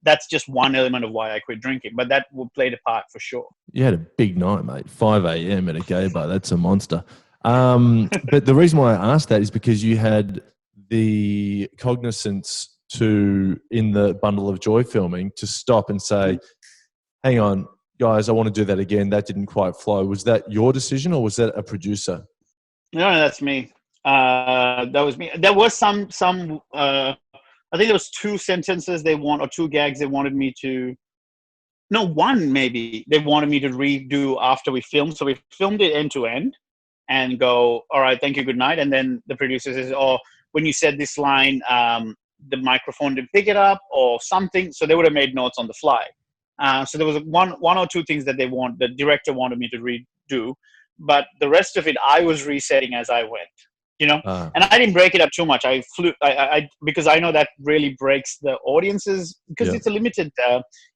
that's just one element of why I quit drinking, but that will play the part for sure. You had a big night, mate. 5 a.m. at a gay bar. That's a monster. But the reason why I asked that is because you had the cognizance to, in the Bundle of Joy filming, to stop and say, hang on, guys, I want to do that again. That didn't quite flow. Was that your decision or was that a producer? No, that's me. That was me. There was some I think there was 2 sentences they want, or 2 gags they wanted me to. No, 1 maybe they wanted me to redo after we filmed. So we filmed it end to end, and go, all right, thank you, good night. And then the producer says, oh, when you said this line, the microphone didn't pick it up or something. So they would have made notes on the fly. So there was one or 2 things that the director wanted me to redo, but the rest of it I was resetting as I went. And I didn't break it up too much. I because I know that really breaks the audiences, because it's a limited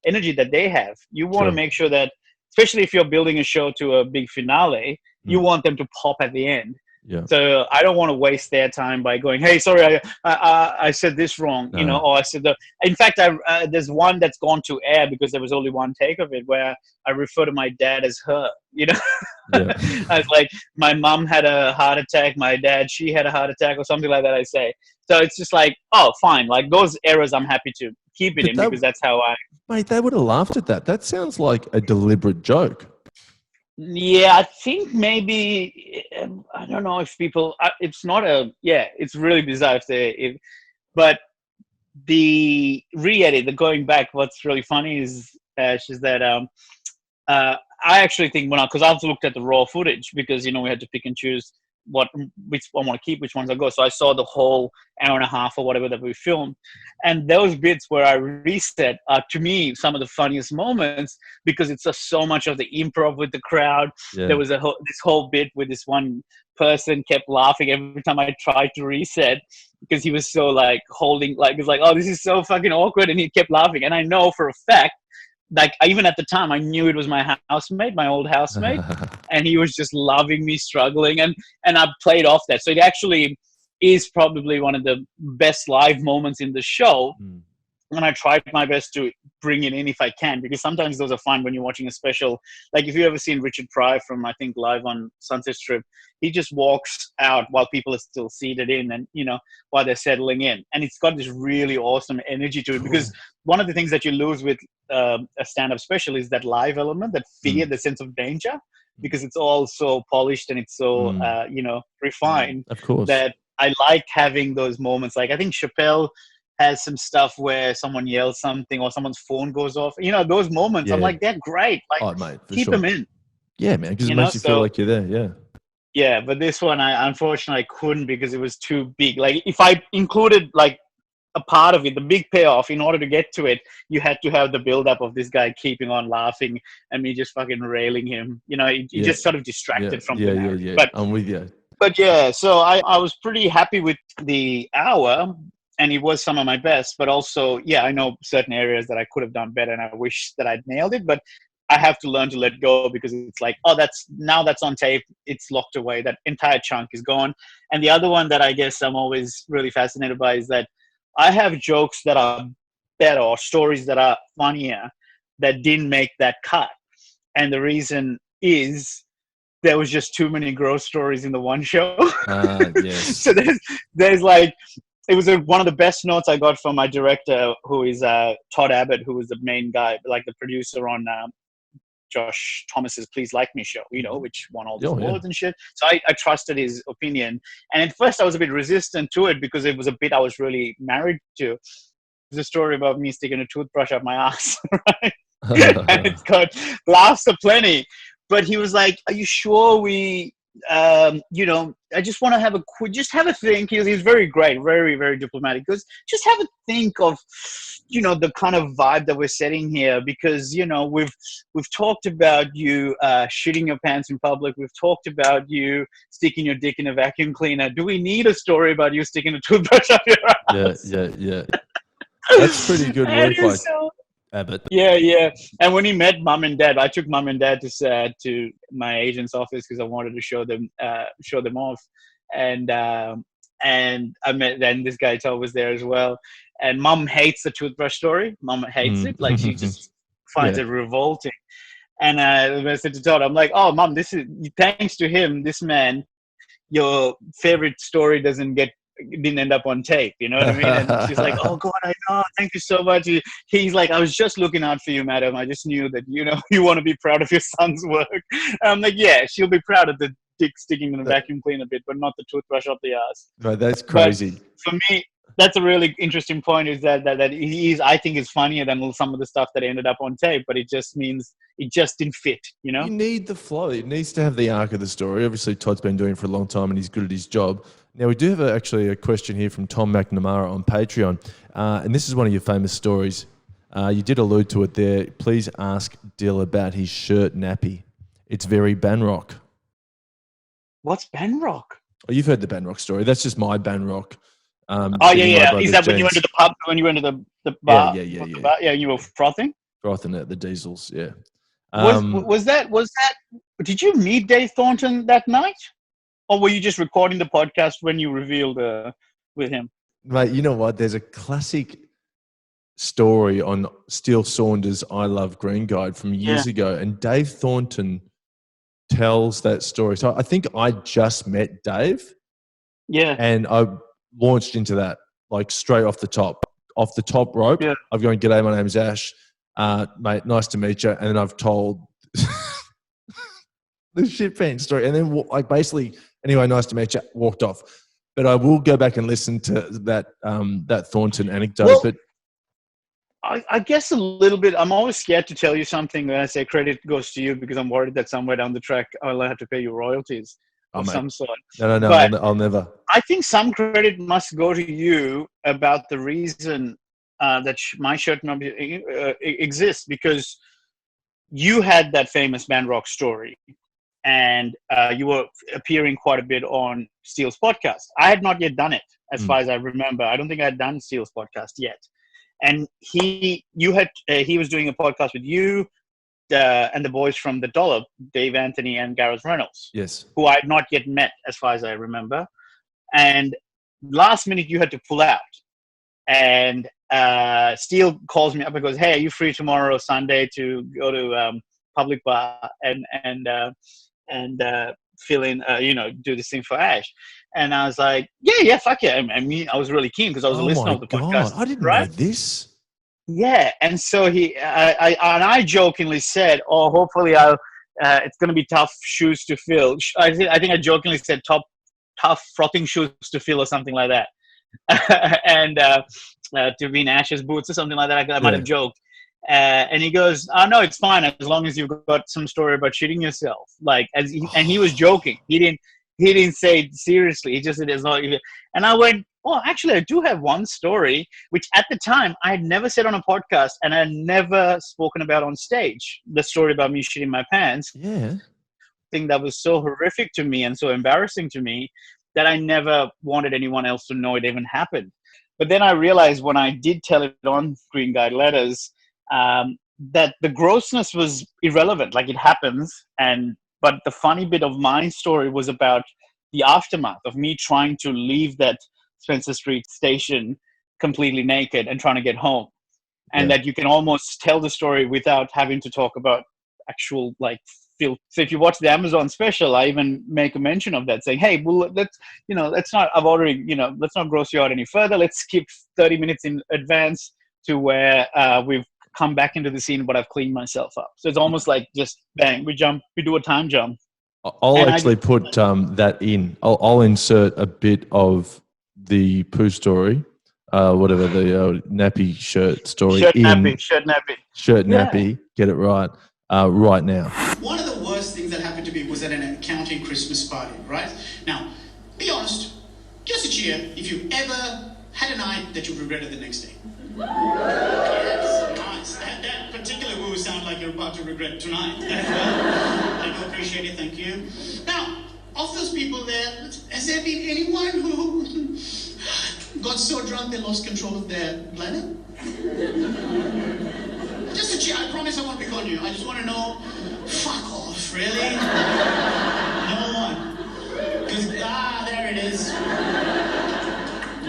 energy that they have. You want to make sure that, especially if you're building a show to a big finale, you want them to pop at the end. Yeah. So I don't want to waste their time by going, hey, sorry, I said this wrong, or I said in fact, there's one that's gone to air because there was only 1 take of it where I refer to my dad as her, Yeah. I was like, my mom had a heart attack, my dad, she had a heart attack, or something like that, I say. So it's just like, oh, fine. Like those errors, I'm happy to keep it because that's how Mate, they would have laughed at that. That sounds like a deliberate joke. Yeah, I think maybe, I don't know if people, it's not it's really bizarre but the re-edit, the going back, what's really funny is that I actually think, because I've looked at the raw footage, because, we had to pick and choose which I want to keep, which ones I go. So I saw the whole hour and a half or whatever that we filmed, and those bits where I reset are, to me, some of the funniest moments, because it's just so much of the improv with the crowd. There was this whole bit with this one person kept laughing every time I tried to reset, because he was so like holding, like, it's like, oh, this is so fucking awkward, and he kept laughing. And I know for a fact, like, even at the time, I knew it was my housemate, my old housemate, and he was just loving me struggling, and I played off that. So it actually is probably one of the best live moments in the show. And I tried my best to bring it in if I can, because sometimes those are fun when you're watching a special. Like, if you've ever seen Richard Pryor from, I think, Live on Sunset Strip, he just walks out while people are still seated in, and, while they're settling in. And it's got this really awesome energy to it, because one of the things that you lose with a stand-up special is that live element, that fear, the sense of danger, because it's all so polished and it's so, refined. Of course. That I like having those moments. Like, I think Chappelle has some stuff where someone yells something or someone's phone goes off. Those moments, I'm like, they're great. Like, mate, keep them in. Yeah, man, because it makes you feel like you're there, yeah. Yeah, but this one, I unfortunately couldn't, because it was too big. Like, if I included, like, a part of it, the big payoff, in order to get to it, you had to have the build-up of this guy keeping on laughing and me just fucking railing him. He just sort of distracted from the narrative. Yeah, but I'm with you. But yeah, so I was pretty happy with the hour, and it was some of my best. But also, I know certain areas that I could have done better, and I wish that I'd nailed it. But I have to learn to let go, because it's like, oh, that's on tape. It's locked away. That entire chunk is gone. And the other one that I guess I'm always really fascinated by is that I have jokes that are better, or stories that are funnier, that didn't make that cut. And the reason is there was just too many gross stories in the one show. Yes. So there's like, it was one of the best notes I got from my director, who is Todd Abbott, who was the main guy, like the producer on Josh Thomas's Please Like Me show, which won all the awards and shit. So I trusted his opinion. And at first I was a bit resistant to it, because it was a bit I was really married to. It's a story about me sticking a toothbrush up my ass, right? And it's got laughs aplenty. But he was like, are you sure we, I just want to have a think. He's very great, very, very diplomatic. Because just have a think of, the kind of vibe that we're setting here. Because, we've talked about you shitting your pants in public. We've talked about you sticking your dick in a vacuum cleaner. Do we need a story about you sticking a toothbrush up your ass? Yeah. That's pretty good work. Abbott. Yeah. And when he met mum and dad, I took mum and dad to my agent's office because I wanted to show them off. And I met, then this guy Todd was there as well. And mum hates the toothbrush story. Mum hates it. Like she just finds it revolting. And I said to Todd, I'm like, oh, mum, this is thanks to him, this man, your favorite story didn't end up on tape. You know what I mean? And she's like, oh God, I know. Thank you so much. He's like, I was just looking out for you, madam. I just knew that, you want to be proud of your son's work. And I'm like, yeah, she'll be proud of the dick sticking in the vacuum cleaner bit, but not the toothbrush up the ass. Right, that's crazy. But for me, that's a really interesting point, is that I think is funnier than some of the stuff that ended up on tape, but it just means it just didn't fit, You need the flow. It needs to have the arc of the story. Obviously, Todd's been doing it for a long time and he's good at his job. Now, we do have actually a question here from Tom McNamara on Patreon. And this is one of your famous stories. You did allude to it there. Please ask Dil about his shirt nappy. It's very Banrock. What's Banrock? Oh, you've heard the Banrock story. That's just my Banrock. Yeah. Is that when you went to the pub, when you went to the bar? Yeah. Yeah, you were frothing? Frothing at the diesels, yeah. Was that, did you meet Dave Thornton that night? Or were you just recording the podcast when you revealed with him? Mate, you know what? There's a classic story on Steele Saunders' I Love Green Guide from years ago, and Dave Thornton tells that story. So I think I just met Dave. Yeah. And I launched into that, like straight off the top rope. Yeah. I've gone, g'day, my name's Ash. Mate, nice to meet you. And then I've told the shit pants story. And then I basically, anyway, nice to meet you, walked off. But I will go back and listen to that Thornton anecdote. Well, but I guess a little bit. I'm always scared to tell you something when I say credit goes to you, because I'm worried that somewhere down the track I'll have to pay you royalties of some sort. No, but I'll never. I think some credit must go to you about the reason that my shirt number exists, because you had that famous Banrock story, and you were appearing quite a bit on Steele's podcast. I had not yet done it, as far as I remember. I don't think I had done Steele's podcast yet. And he was doing a podcast with you and the boys from The Dollop, Dave Anthony and Gareth Reynolds. Yes. Who I had not yet met, as far as I remember. And last minute you had to pull out. And Steele calls me up and goes, hey, are you free tomorrow, Sunday, to go to Public Bar and fill in, do this thing for Ash? And I was like, yeah, fuck yeah. I mean, I was really keen because I was a listener of the podcast. I didn't know this. Yeah, and so I jokingly said, "Oh, hopefully it's going to be tough shoes to fill." I think I jokingly said, "Tough frothing shoes to fill" or something like that, and to be in Ash's boots or something like that. I might have joked, and he goes, "Oh no, it's fine as long as you've got some story about shitting yourself." Like, and he was joking. He didn't say it seriously. He just said, "It's not." And I went, oh, actually, I do have one story, which at the time I had never said on a podcast and I had never spoken about on stage. The story about me shitting my pants. Yeah. Thing that was so horrific to me and so embarrassing to me that I never wanted anyone else to know it even happened. But then I realized when I did tell it on Green Guide Letters, that the grossness was irrelevant. Like, it happens. But the funny bit of my story was about the aftermath of me trying to leave that Spencer Street station completely naked and trying to get home. And that you can almost tell the story without having to talk about actual, like, filth. So if you watch the Amazon special, I even make a mention of that, saying, hey, well, let's not gross you out any further. Let's skip 30 minutes in advance to where we've come back into the scene, but I've cleaned myself up. So it's almost like just bang, we do a time jump. I'll actually put that in. I'll insert a bit of the poo story, whatever the nappy shirt story. Shirt nappy. Get it right. Right now. One of the worst things that happened to me was at an accounting Christmas party, right? Now, be honest, just a cheer if you ever had a night that you regretted the next day. Yes, nice. That particular woo sounds like you're about to regret tonight as well. I do appreciate it, thank you. Now, of those people there, has there been anyone who got so drunk they lost control of their bladder? Just a cheer. I promise I won't pick on you. I just want to know. Fuck off, really? No one. Because, there it is.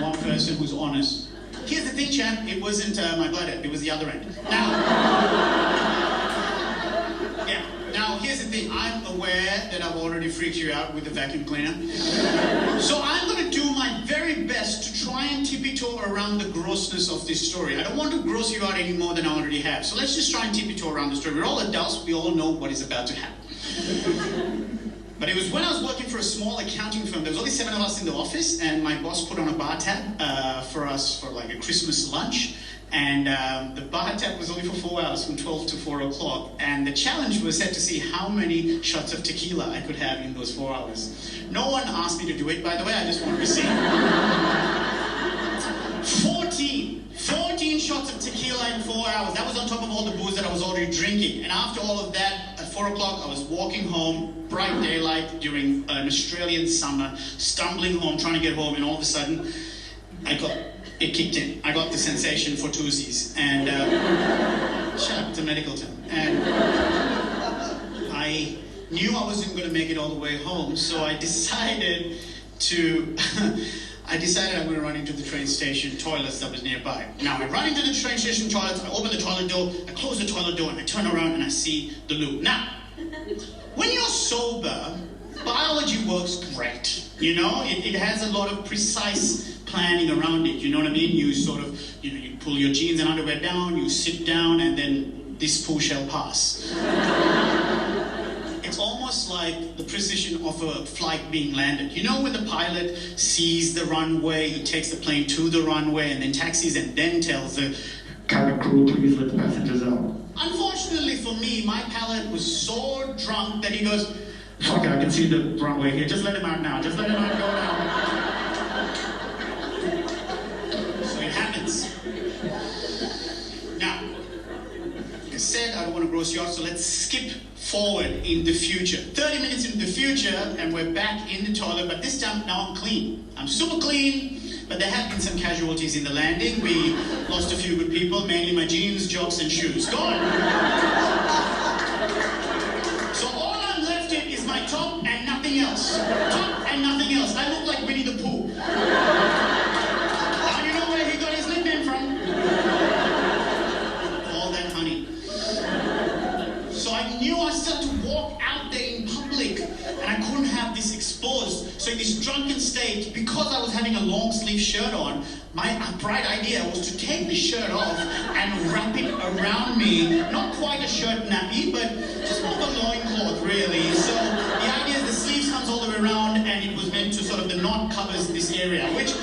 One person who's honest. Here's the thing, champ. It wasn't my bladder. It was the other end. Now, here's the thing. I'm aware that I've already freaked you out with the vacuum cleaner. So I'm going to do my very best to try and tiptoe around the grossness of this story. I don't want to gross you out any more than I already have. So let's just try and tiptoe around the story. We're all adults. We all know what is about to happen. But it was when I was working for a small accounting firm. There was only 7 of us in the office, and my boss put on a bar tab for us for like a Christmas lunch. And the bar tab was only for 4 hours, from 12 to 4 o'clock. And the challenge was set to see how many shots of tequila I could have in those 4 hours. No one asked me to do it, by the way. I just wanted to see. 14 shots of tequila in 4 hours. That was on top of all the booze that I was already drinking. And after all of that, at 4 o'clock, I was walking home, bright daylight during an Australian summer, stumbling home, trying to get home, and all of a sudden, it kicked in. I got the sensation for twosies. And, shut up, it's a medical term. And I knew I wasn't going to make it all the way home, so I decided I'm going to run into the train station toilets that was nearby. Now, I run into the train station toilets, I open the toilet door, I close the toilet door, and I turn around and I see the loo. Now, when you're sober, biology works great. You know, it has a lot of precise planning around it. You know what I mean? You sort of, you pull your jeans and underwear down, you sit down, and then this poo shall pass. It's almost like the precision of a flight being landed. You know when the pilot sees the runway, he takes the plane to the runway and then taxis and then tells the cabin crew, please let the passengers out. Unfortunately for me, my pilot was so drunk that he goes, fuck it, I can see the runway here. Just let him out now. Just let him out, go now. So it happens. Now, like I said, I don't want to gross you out, so let's skip forward in the future. 30 minutes into the future, and we're back in the toilet, but this time, now I'm clean. I'm super clean, but there have been some casualties in the landing. We lost a few good people, mainly my jeans, jocks, and shoes. Gone! So all I'm left in is my top and nothing else. Top and nothing else. I look like Winnie the Pooh. And you know where he got his nickname from? All that honey. So I knew I started to walk out there in public, and I couldn't have this exposed. So in this drunken state, because I was having a long sleeve shirt on, my bright idea was to take the shirt off and wrap it around me. Not quite a shirt nappy, but just more of a loincloth, really. So the idea is the sleeves comes all the way around, and it was meant to sort of, the knot covers this area, which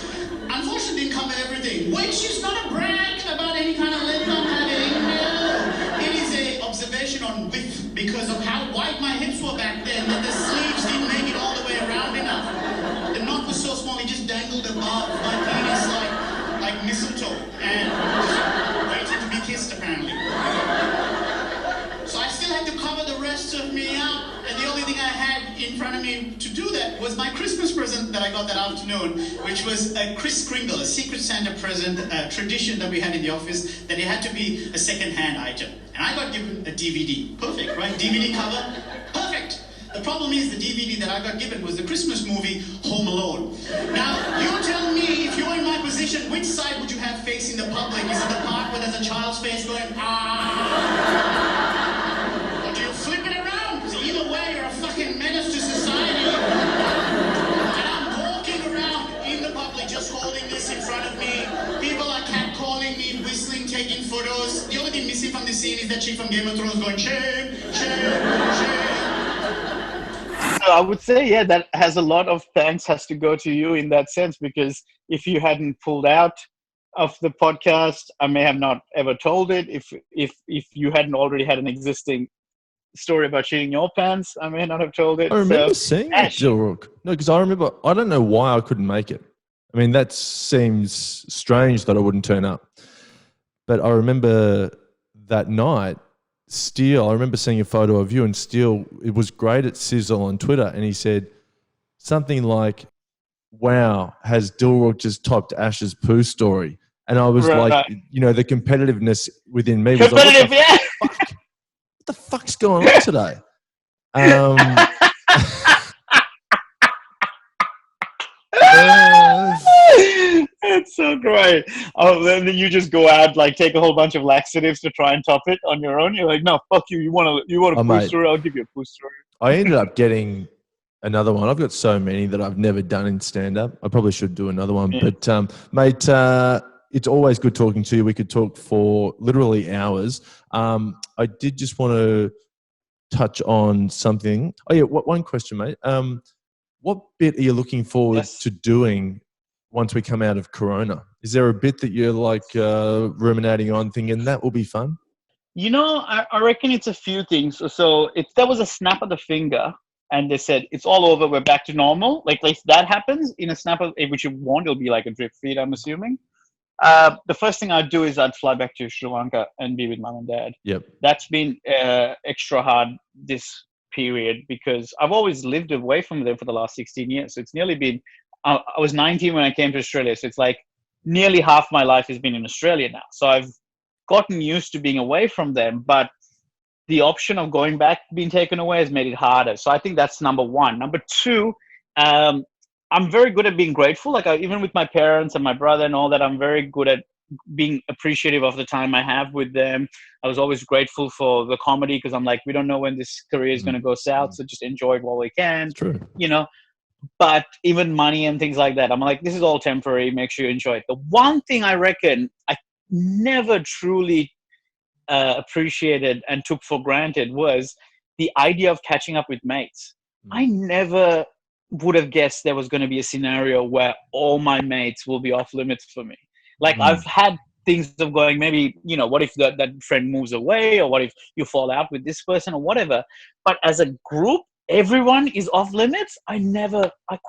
unfortunately didn't cover everything, which is not a brag about any kind of length I'm having. No. It is a observation on width, because of how wide my hips were back then, that the sleeves didn't make it all the way around enough. The knot was so small, it just dangled above my penis like mistletoe, and waiting to be kissed, apparently. So I still had to cover the rest of me up, and the only thing I had in front of me to do that was my Christmas present that I got that afternoon, which was a Kris Kringle, a Secret Santa present, a tradition that we had in the office, that it had to be a second-hand item. And I got given a DVD. Perfect, right? DVD cover? Perfect! The problem is the DVD that I got given was the Christmas movie Home Alone. Now, you tell me, if you're in my position, which side would you have facing the public? Is it the part where there's a child's face going, ah? Or do you flip it around? So either way, you're a fucking menace to society. And I'm walking around in the public just holding this in front of me. People are catcalling me, whistling, taking photos. The only thing missing from the scene is that chick from Game of Thrones going, shame, shame, shame. I would say, yeah, that has a lot of thanks has to go to you in that sense, because if you hadn't pulled out of the podcast, I may have not ever told it. If you hadn't already had an existing story about shitting your pants, I may not have told it. I remember seeing it, Dilruk. No, because I don't know why I couldn't make it. I mean, that seems strange that I wouldn't turn up. But I remember that night, Steele, I remember seeing a photo of you, and Steele, it was great at Sizzle on Twitter, and he said something like, wow, has Dilruk just topped Ash's poo story? And I was Right. like, the competitiveness within me was Competitive, yeah. like, what the fuck's going on today? It's so great. Oh, then you just go out, like take a whole bunch of laxatives to try and top it on your own. You're like, no, fuck you. You want a mate, booster? I'll give you a booster. I ended up getting another one. I've got so many that I've never done in stand-up. I probably should do another one. Yeah. But, mate, it's always good talking to you. We could talk for literally hours. I did just want to touch on something. Oh, yeah, one question, mate. What bit are you looking forward to doing once we come out of Corona? Is there a bit that you're like ruminating on, thinking that will be fun? I reckon it's a few things. So that was a snap of the finger, and they said it's all over. We're back to normal. Like that happens in a snap of, which you won't. It'll be like a drip feed, I'm assuming. The first thing I'd do is I'd fly back to Sri Lanka and be with mum and dad. Yep. That's been extra hard this period because I've always lived away from them for the last 16 years. So it's nearly been, I was 19 when I came to Australia. So it's like nearly half my life has been in Australia now. So I've gotten used to being away from them, but the option of going back being taken away has made it harder. So I think that's number one. Number two, I'm very good at being grateful. Like even with my parents and my brother and all that, I'm very good at being appreciative of the time I have with them. I was always grateful for the comedy because I'm like, we don't know when this career is going to go south, so just enjoy it while we can. True. But even money and things like that, I'm like, this is all temporary. Make sure you enjoy it. The one thing I reckon I never truly appreciated and took for granted was the idea of catching up with mates. I never would have guessed there was going to be a scenario where all my mates will be off limits for me. Like I've had things of going, maybe, what if that friend moves away, or what if you fall out with this person or whatever. But as a group, everyone is off limits. I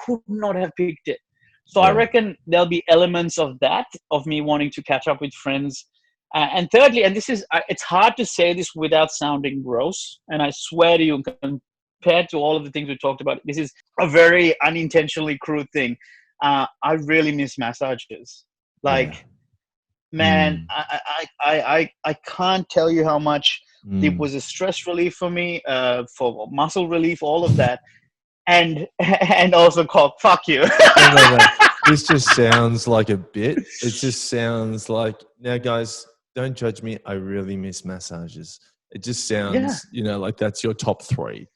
could not have picked it. So I reckon there'll be elements of that, of me wanting to catch up with friends. And thirdly, and it's hard to say this without sounding gross, and I swear to you, compared to all of the things we talked about, this is a very unintentionally crude thing. I really miss massages. Man, I can't tell you how much it was a stress relief for me, for muscle relief, all of that. And also called fuck you. No. This just sounds like a bit. It just sounds like, now guys, don't judge me. I really miss massages. It just sounds, like that's your top three.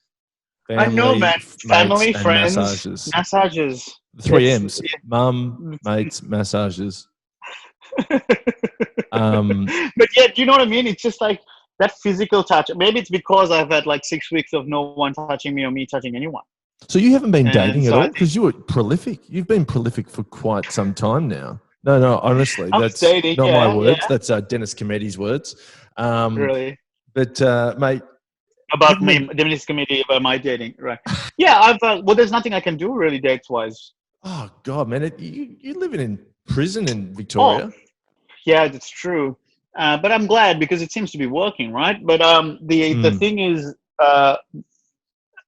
Family, I know, man. Family, friends, massages. The 3 M's. Mum, mates, massages. But yeah, do you know what I mean? It's just like that physical touch. Maybe it's because I've had like 6 weeks of no one touching me or me touching anyone. So you haven't been dating at all? Because you were prolific. You've been prolific for quite some time now. No, honestly, that's dating, not my words. Yeah. That's Dennis Comedi's words. Really? But, mate. About me, Dennis Comedy, about my dating, right? Yeah, there's nothing I can do really dates-wise. Oh, God, man. You're living in prison in Victoria. Oh, yeah, that's true. But I'm glad because it seems to be working, right? But the thing is,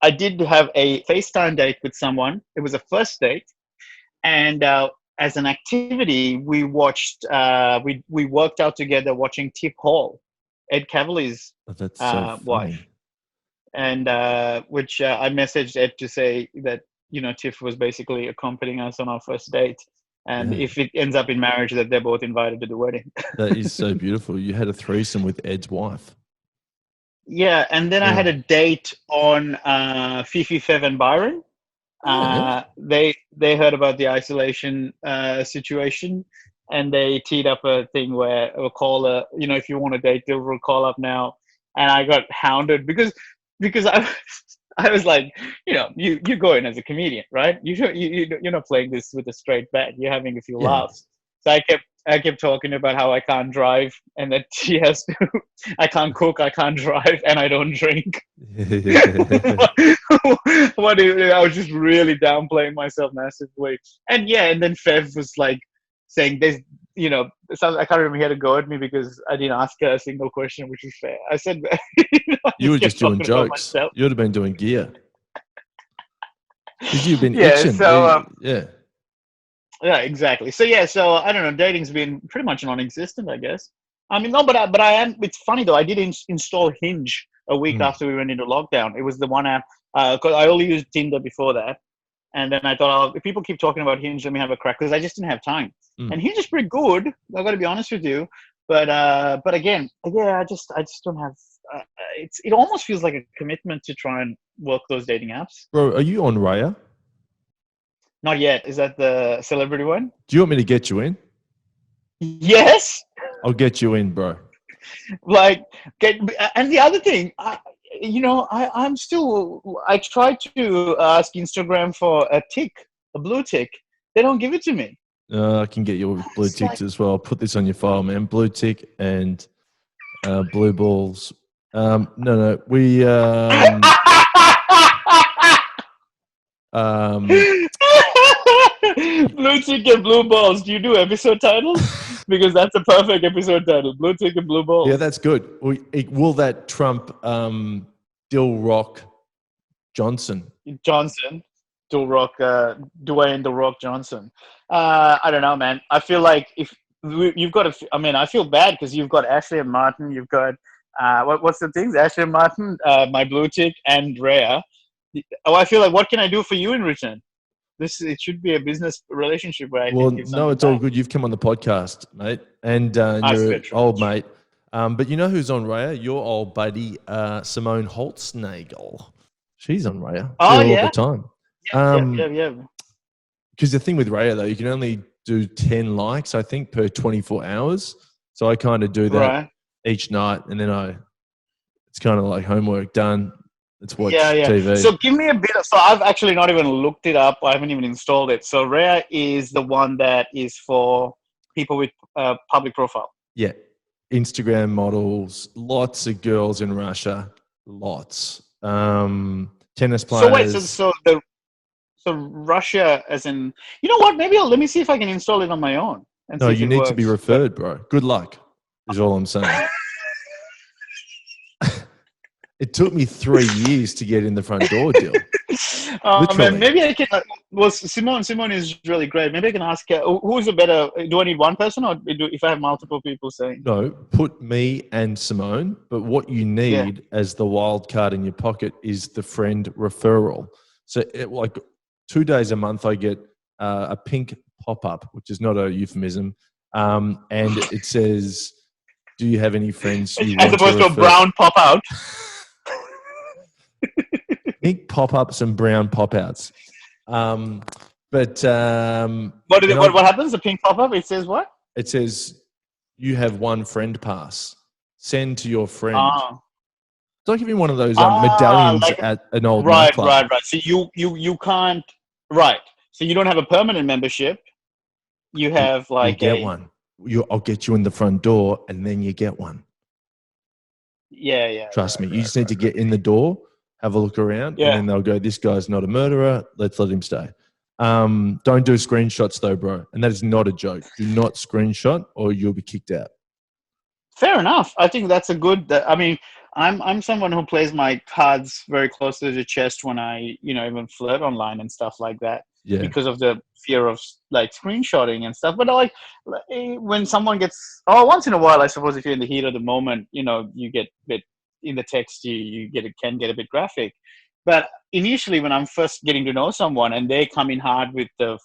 I did have a FaceTime date with someone. It was a first date. And as an activity, we watched, we worked out together watching Tiff Hall, Ed Cavalier's wife. And which I messaged Ed to say that, Tiff was basically accompanying us on our first date. And if it ends up in marriage, that they're both invited to the wedding. That is so beautiful. You had a threesome with Ed's wife. Yeah, and then I had a date on Fifi, Fev, and Byron. They heard about the isolation situation, and they teed up a thing where a caller, if you want to date Dilruk, call up now. And I got hounded because I was like, you go in as a comedian, right? You're not playing this with a straight bat. You're having a few laughs. So I kept talking about how I can't drive and that she has to. I can't cook, I can't drive, and I don't drink. I was just really downplaying myself massively. And then Fev was like saying, "There's, I can't remember. He had to go at me because I didn't ask her a single question, which is fair." I said, "You were just doing jokes. You would have been doing gear because you've been itching." So, Yeah, exactly. So yeah, so I don't know. Dating's been pretty much non-existent, I guess. I mean, no, but I am. It's funny though. I did install Hinge a week Mm, after we went into lockdown. It was the one app because I only used Tinder before that, and then I thought, oh, if people keep talking about Hinge, let me have a crack because I just didn't have time. mm. And Hinge is pretty good. I got to be honest with you, but again, yeah, I just don't have. It almost feels like a commitment to try and work those dating apps. Bro, are you on Raya? Not yet. Is that the celebrity one? Do you want me to get you in? Yes. I'll get you in, bro. Like get and the other thing I'm still I tried to ask Instagram for a blue tick. They don't give it to me. I can get you with blue It's ticks like, as well. I'll put this on your file, man. Blue tick and blue balls. No. We um, blue tick and blue balls. Do you do episode titles? Because that's a perfect episode title. Blue tick and blue balls. yeah, that's good. Will that trump Dilruk Johnson? Johnson, Dwayne The Rock Johnson. I don't know, man. I feel like if you've got I mean, I feel bad because you've got Ashley and Martin. You've got what's the things? Ashley and Martin, my blue tick, and Rhea. Oh, I feel like what can I do for you in return? It should be a business relationship where I Well, can give no, something it's all back. good. You've come on the podcast, mate, and I you're swear, an true. old mate. But you know who's on Raya? Your old buddy, Simone Holtznagel. She's on Raya. Oh All the yeah, time. yeah. Because the thing with Raya, though, you can only do 10 likes, I think, per 24 hours. So I kind of do that Right. each night, and then it's kind of like homework done. Let's watch Yeah. TV. So give me a bit of. So I've actually not even looked it up. I haven't even installed it. So Rhea is the one that is for people with public profile. Yeah. Instagram models, lots of girls in Russia, lots. Tennis So wait, players. so Russia, as in, you know what? Maybe let me see if I can install it on my own and No, see if you it need to be works. But referred, bro. Good luck, is all I'm saying. It took me 3 years to get in the front door, Dill. Literally. man, maybe I can. Well, Simone is really great. Maybe I can ask her, who's a better. Do I need one person, or if I have multiple people saying? No, put me and Simone, but what you need as the wild card in your pocket is the friend referral. So, like 2 days a month, I get a pink pop-up, which is not a euphemism, and it says, "Do you have any friends you As want to opposed to a refer?" brown pop out. Pink pop-ups and brown pop-outs. But What happens? The pink pop up. It says what? it says you have one friend pass. Send to your friend. Ah, It's like having one of those medallions like at an old right. nightclub. So you can't. Right. So you don't have a permanent membership. You have You'll like get one. I'll get you in the front door, and then you get one. Yeah. Trust me. You just need to get in the door, have a look around, and then they'll go, "This guy's not a murderer. Let's let him stay." Don't do screenshots though, bro. And that is not a joke. Do not screenshot, or you'll be kicked out. Fair enough. I think that's a good. I mean, I'm someone who plays my cards very close to the chest when I even flirt online and stuff like that. Yeah. Because of the fear of like screenshotting and stuff. But when someone gets once in a while, I suppose if you're in the heat of the moment, you get a bit in the text, you can get a bit graphic. But initially, when I'm first getting to know someone and they come in hard with the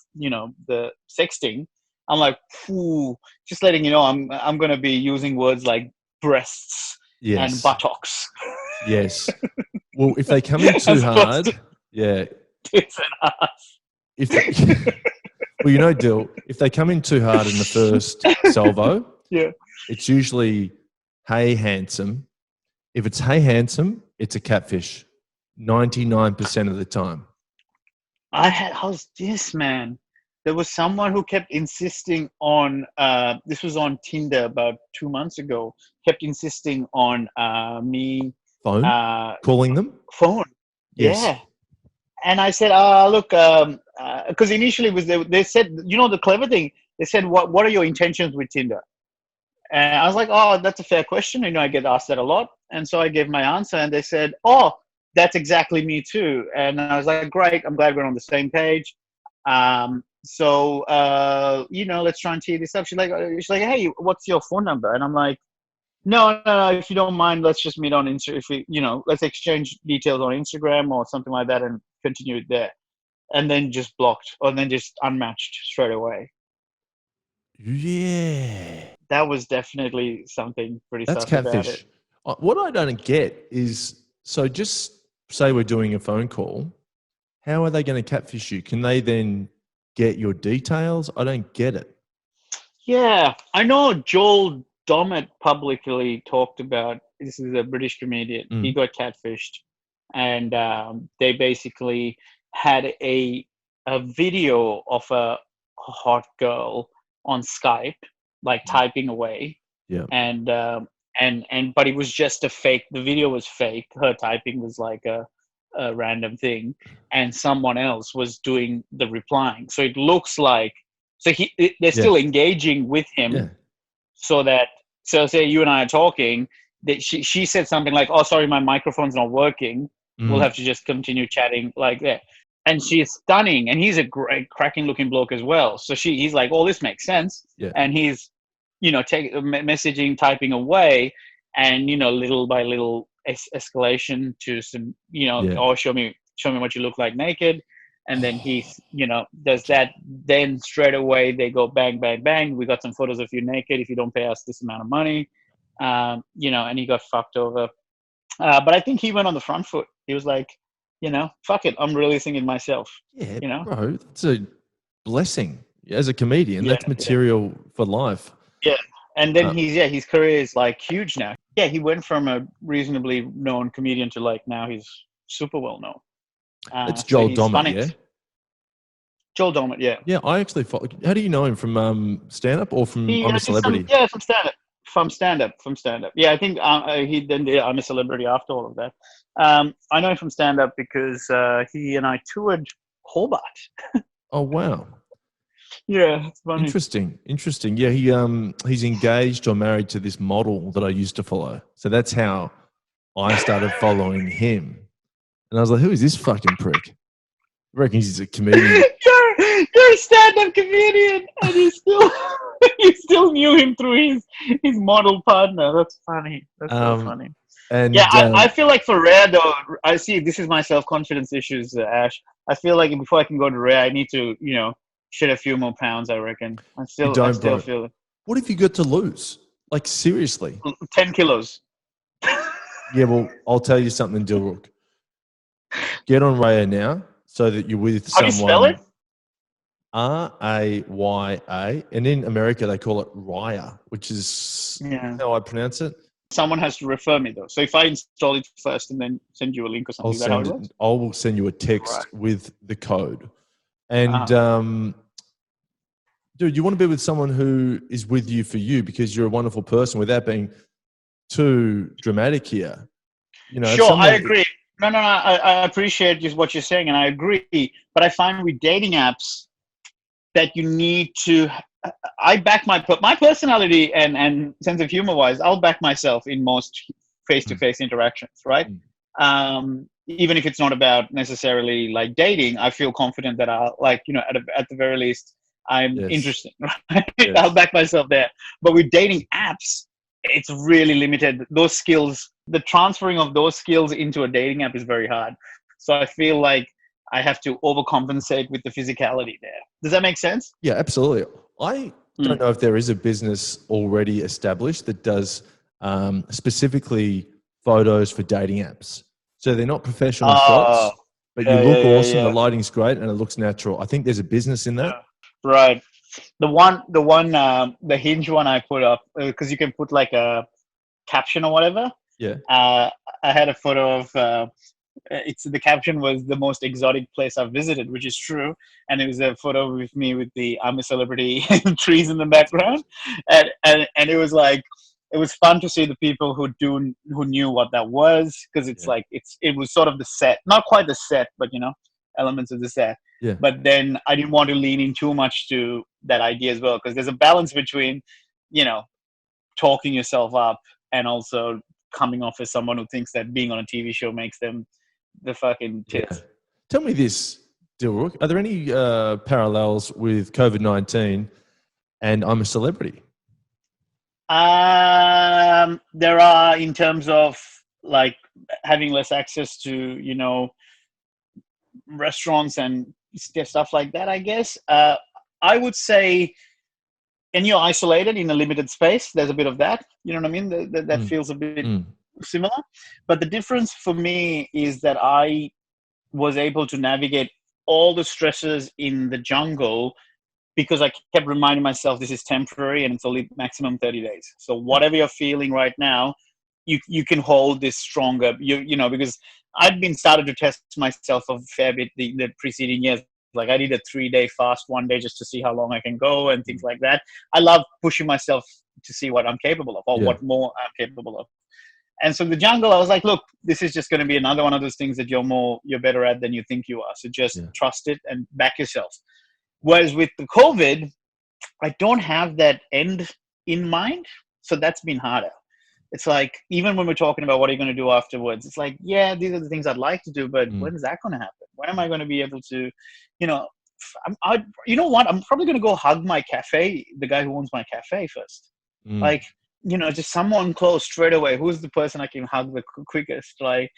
sexting, I'm like, "Phew," just letting you know, I'm going to be using words like breasts and buttocks. Yes. Well, if they come in too hard, yeah. Tits and ass. Dill, if they come in too hard in the first salvo, it's usually, "Hey, handsome." If it's "Hey, handsome," it's a catfish 99% of the time. How's this, man? There was someone who kept insisting on, this was on Tinder about 2 months ago, kept insisting on me. Phone? Calling them? Phone. Yes. Yeah. And I said, look, because initially they said, the clever thing, they said, what are your intentions with Tinder? And I was like, oh, that's a fair question. I get asked that a lot. And so I gave my answer and they said, oh, that's exactly me too. And I was like, great. I'm glad we're on the same page. let's try and tee this up. She's like, hey, what's your phone number? And I'm like, no, if you don't mind, let's just meet on Insta. If we, let's exchange details on Instagram or something like that and continue it there. And then just blocked, or then just unmatched straight away. Yeah. That was definitely something pretty That's sus about it. catfish. What I don't get is, so just say we're doing a phone call, how are they going to catfish you? Can they then get your details? I don't get it. Yeah, I know Joel Dommett publicly talked about, this is a British comedian, he got catfished, and they basically had a video of a hot girl on Skype, like typing away. Yeah. And but it was just a fake, the video was fake. Her typing was like a random thing, and someone else was doing the replying. So it looks like, they're still engaging with him, so say you and I are talking, that she said something like, oh, sorry, my microphone's not working. We'll have to just continue chatting like that. And she's stunning, and he's a great, cracking looking bloke as well. So he's like, oh, this makes sense. Yeah. And he's, messaging, typing away, and, little by little escalation to some, oh, show me what you look like naked. And then he's, does that. Then straight away they go bang, bang, bang. We got some photos of you naked if you don't pay us this amount of money. And he got fucked over. But I think he went on the front foot. He was like, fuck it, I'm releasing it myself. Yeah, bro, that's a blessing. As a comedian, that's material for life. Yeah. And then his career is like huge now. Yeah, he went from a reasonably known comedian to like now he's super well known. It's Joel Dommett, yeah? Joel Dommett, yeah. Yeah, I actually follow. How do you know him? From stand-up or from I'm a Celebrity? From stand-up. From stand-up. Yeah, I think he then did I'm a Celebrity after all of that. I know him from stand-up because he and I toured Hobart. Oh, wow. Yeah, it's funny. Interesting. Yeah, he's engaged or married to this model that I used to follow. So that's how I started following him. And I was like, who is this fucking prick? I reckon he's a comedian. You're a stand-up comedian, and you still knew him through his model partner. That's funny. That's so funny. And I feel like for Rare though, I see this is my self-confidence issues, Ash. I feel like before I can go to Rare, I need to, shed a few more pounds. I reckon. I still feel it. What have you got to lose? Like seriously? 10 kilos. Yeah, well, I'll tell you something, Dilruk. Get on Raya now so that you're with someone. How do you spell it? Raya. And in America, they call it Raya, which is how I pronounce it. Someone has to refer me, though. So if I install it first and then send you a link or something, I will send you a text with the code. And, dude, you want to be with someone who is with you for you because you're a wonderful person without being too dramatic here. Sure, I agree. No, I appreciate just what you're saying, and I agree. But I find with dating apps that you need to. I back my personality and sense of humor wise. I'll back myself in most face-to-face interactions, right? Even if it's not about necessarily like dating, I feel confident that I'll at the very least I'm interesting. Right? Yes. I'll back myself there. But with dating apps, it's really limited. Those skills, the transferring of those skills into a dating app is very hard. So I feel like I have to overcompensate with the physicality there. Does that make sense? Yeah, absolutely. I don't know if there is a business already established that does specifically photos for dating apps. So they're not professional shots, but you look awesome. Yeah. The lighting's great and it looks natural. I think there's a business in that. Right. The Hinge one I put up because you can put like a caption or whatever. Yeah. I had a photo of the caption was the most exotic place I've visited, which is true, and it was a photo with me with the I'm a Celebrity trees in the background, and it was like it was fun to see the people who knew what that was because it's like it was sort of the set, not quite the set, but elements of the set. Yeah. But then I didn't want to lean in too much to that idea as well because there's a balance between, talking yourself up and also coming off as someone who thinks that being on a TV show makes them the fucking tits. Yeah. Tell me this, Dilruk, are there any parallels with COVID-19 and I'm a Celebrity? There are, in terms of like having less access to, restaurants and stuff like that, I guess. I would say, and you're isolated in a limited space. There's a bit of that. You know what I mean? That feels a bit similar. But the difference for me is that I was able to navigate all the stresses in the jungle because I kept reminding myself this is temporary and it's only maximum 30 days. So whatever you're feeling right now, you can hold this stronger, because I'd been started to test myself a fair bit the preceding years. Like I did a 3-day fast one day just to see how long I can go and things like that. I love pushing myself to see what I'm capable of or what more I'm capable of. And so the jungle, I was like, look, this is just going to be another one of those things that you're better at than you think you are. So just trust it and back yourself. Whereas with the COVID, I don't have that end in mind. So that's been harder. It's like, even when we're talking about what are you going to do afterwards, it's like, yeah, these are the things I'd like to do, but when is that going to happen? When am I going to be able to, you know what? I'm probably going to go hug my cafe, the guy who owns my cafe first. Like, just someone close straight away. Who's the person I can hug the quickest? Like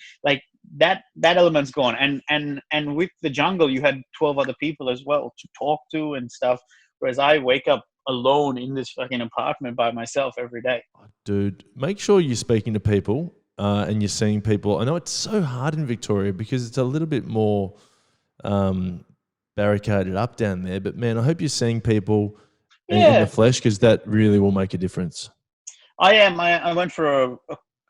that element's gone. And with the jungle, you had 12 other people as well to talk to and stuff. Whereas I wake up alone in this fucking apartment by myself every day. Dude, make sure you're speaking to people and you're seeing people. I know it's so hard in Victoria because it's a little bit more barricaded up down there. But man, I hope you're seeing people in the flesh because that really will make a difference. I am. I went for a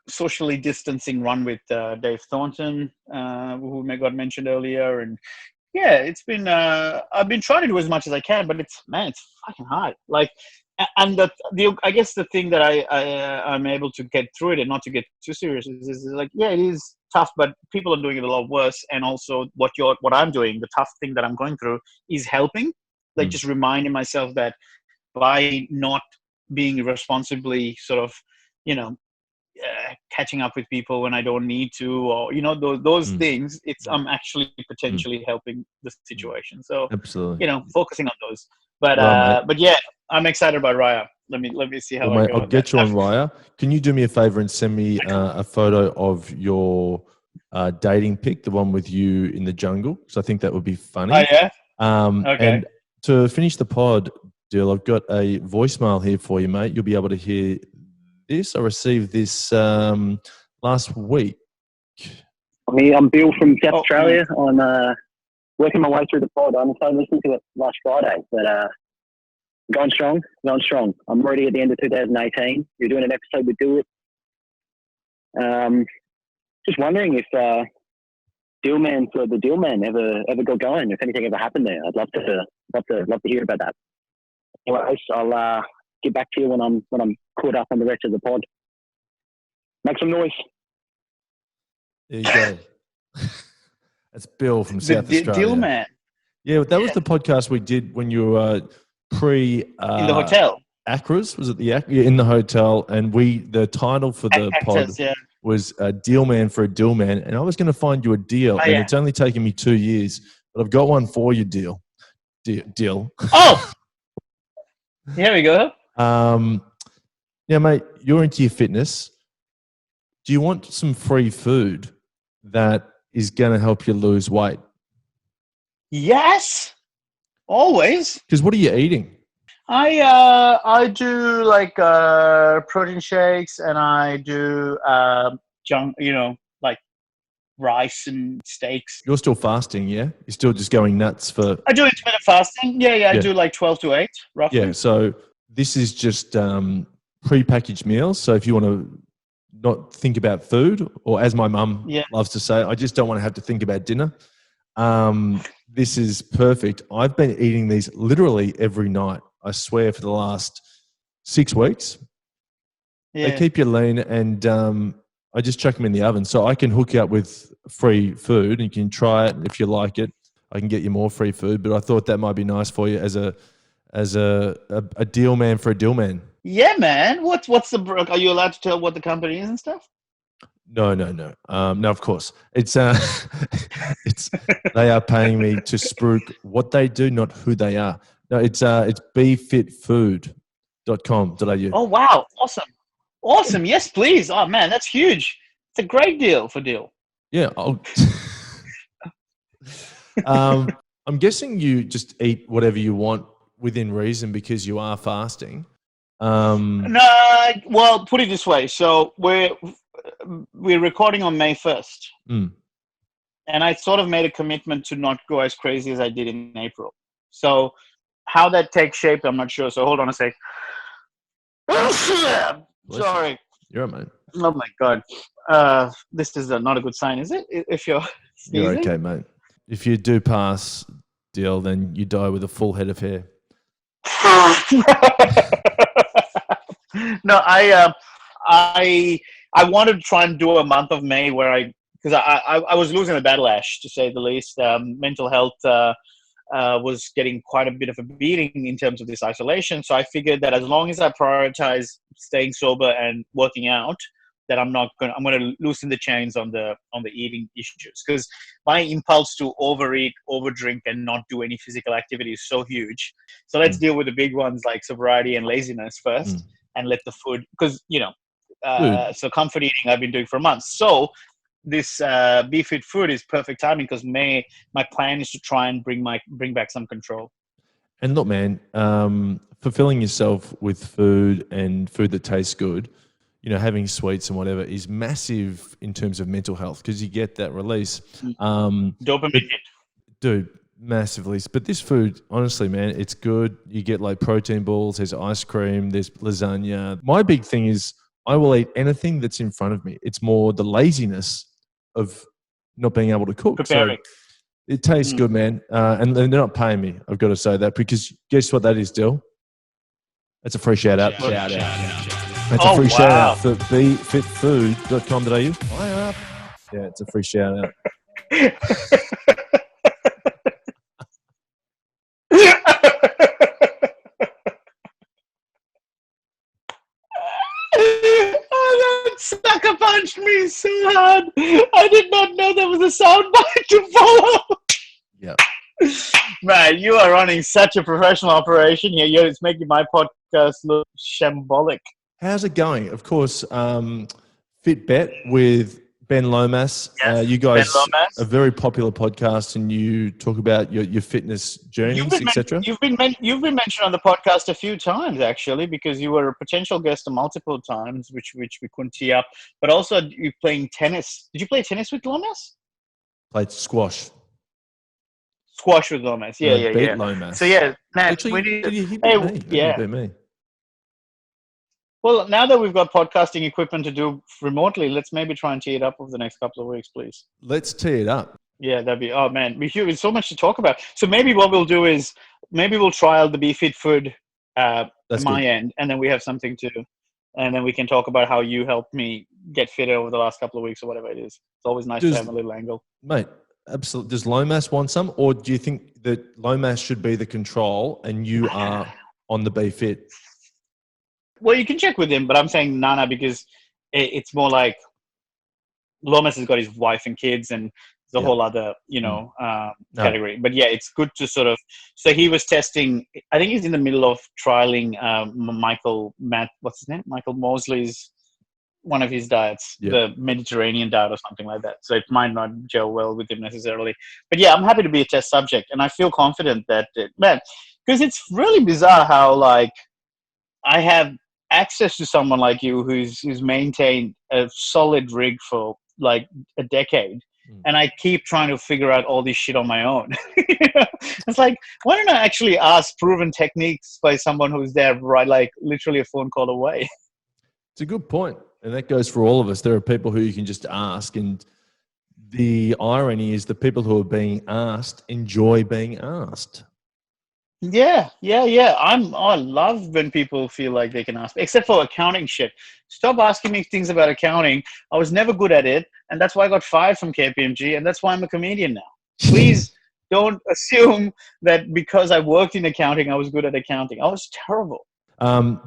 socially distancing run with Dave Thornton, who got mentioned earlier, and it's been. I've been trying to do as much as I can, but it's fucking hard. Like, and I guess the thing that I'm able to get through it and not to get too serious is like, it is tough, but people are doing it a lot worse. And also, what I'm doing, the tough thing that I'm going through, is helping. Like, just reminding myself that by not being irresponsibly sort of, catching up with people when I don't need to, or those things. I'm actually potentially helping the situation. So absolutely, focusing on those. But yeah, I'm excited about Raya. Let me see how I go. I'll get you on Raya. Can you do me a favor and send me a photo of your dating pic, the one with you in the jungle? Because I think that would be funny. Oh yeah. Okay. And to finish the pod, Dil, I've got a voicemail here for you, mate. You'll be able to hear this. I received this last week. I'm Bill from South Australia. I'm working my way through the pod. I started listening to it last Friday, but going strong. I'm already at the end of 2018. You're doing an episode with Dilruk. Just wondering if Dil Man for the Dil Man ever got going, if anything ever happened there. I'd love to hear about that. Anyways, I'll get back to you when I'm caught up on the rest of the pod. Make some noise. There you go. That's Bill from South Australia. Dil Man. Yeah, that was the podcast we did when you were pre in the hotel. Acras, was it in the hotel? And the title for the pod was Dil Man for a Dil Man. And I was going to find you a deal, and it's only taken me 2 years, but I've got one for you, Dil. Oh, here we go. Yeah, mate, you're into your fitness. Do you want some free food that is going to help you lose weight? Yes, always. Because what are you eating? I do like protein shakes, and I do junk, like rice and steaks. You're still fasting, yeah? You're still just going nuts for... I do intermittent fasting. Yeah. I do like 12 to 8, roughly. Yeah, so this is just pre-packaged meals. So if you want to not think about food, or as my mum loves to say, I just don't want to have to think about dinner. This is perfect. I've been eating these literally every night, I swear, for the last 6 weeks. Yeah. They keep you lean, and I just chuck them in the oven. So I can hook you up with free food, and you can try it. If you like it, I can get you more free food. But I thought that might be nice for you as a Dil Man for a Dil Man. Yeah, man. What's the? Are you allowed to tell what the company is and stuff? No. No, of course. It's it's they are paying me to spruik what they do, not who they are. No, it's befitfood.com.au. Oh, wow. Awesome. Yes, please. Oh, man, that's huge. It's a great deal for Dil. Yeah. I'm guessing you just eat whatever you want within reason because you are fasting. No, well, put it this way. So we're recording on May 1st. Mm. And I sort of made a commitment to not go as crazy as I did in April. So how that takes shape, I'm not sure. So hold on a sec. Sorry. You're a man. Oh my God. This is not a good sign, is it? If you're sneezing? You're okay, mate. If you do pass Dil, then you die with a full head of hair. No, I wanted to try and do a month of May where because I was losing the battle, Ash, to say the least. Mental health was getting quite a bit of a beating in terms of this isolation. So I figured that as long as I prioritize staying sober and working out, that I'm going to loosen the chains on the eating issues, because my impulse to overeat, overdrink, and not do any physical activity is so huge. So let's deal with the big ones like sobriety and laziness first, and let the food, because so comfort eating I've been doing for months. So this BeFit food is perfect timing because my plan is to try and bring back some control. And look, man, fulfilling yourself with food and food that tastes good, having sweets and whatever is massive in terms of mental health because you get that release. Dopamine hit. Dude, massively. But this food, honestly, man, it's good. You get like protein balls, there's ice cream, there's lasagna. My big thing is I will eat anything that's in front of me. It's more the laziness of not being able to cook. Preparing. So it tastes good, man. And they're not paying me, I've got to say that, because guess what that is, Dil? That's a free shout out. That's a free shout out for befitfood.com.au. Fire up. Yeah, it's a free shout out. Oh, that sucker punched me so hard. I did not know there was a soundbite to follow. Yeah. Man, you are running such a professional operation here. It's making my podcast look shambolic. How's it going? Of course, Fitbet with Ben Lomas. Yes, you guys Ben Lomas. a very popular podcast, and you talk about your fitness journeys, etc. You've been mentioned on the podcast a few times, actually, because you were a potential guest multiple times, which we couldn't tee up. But also, you're playing tennis. Did you play tennis with Lomas? Played squash. Squash with Lomas. Yeah. Beat Lomas. So yeah, man. Actually, he beat me. Yeah. He beat me. Well, now that we've got podcasting equipment to do remotely, let's maybe try and tee it up over the next couple of weeks, please. Let's tee it up. Yeah, that'd be, oh man, there's so much to talk about. So maybe what we'll do is we'll trial the BeFit food at my end, and then we have something to, and then we can talk about how you helped me get fitter over the last couple of weeks or whatever it is. It's always nice to have a little angle. Mate, absolutely. Does Lomas want some, or do you think that Lomas should be the control and you are on the BeFit? Well, you can check with him, but I'm saying Nana because it's more like Lomas has got his wife and kids and the whole other, category. But yeah, it's good to sort of. So he was testing. I think he's in the middle of trialing what's his name? Michael Mosley's one of his diets, the Mediterranean diet or something like that. So it might not gel well with him necessarily. But yeah, I'm happy to be a test subject, and I feel confident that because it's really bizarre how like I have access to someone like you who's maintained a solid rig for like a decade, and I keep trying to figure out all this shit on my own. It's like, why don't I actually ask proven techniques by someone who's there right, like literally a phone call away? It's a good point, and that goes for all of us. There are people who you can just ask, and the irony is the people who are being asked enjoy being asked. Yeah. I love when people feel like they can ask, except for accounting shit. Stop asking me things about accounting. I was never good at it, and that's why I got fired from KPMG, and that's why I'm a comedian now. Please don't assume that because I worked in accounting, I was good at accounting. I was terrible.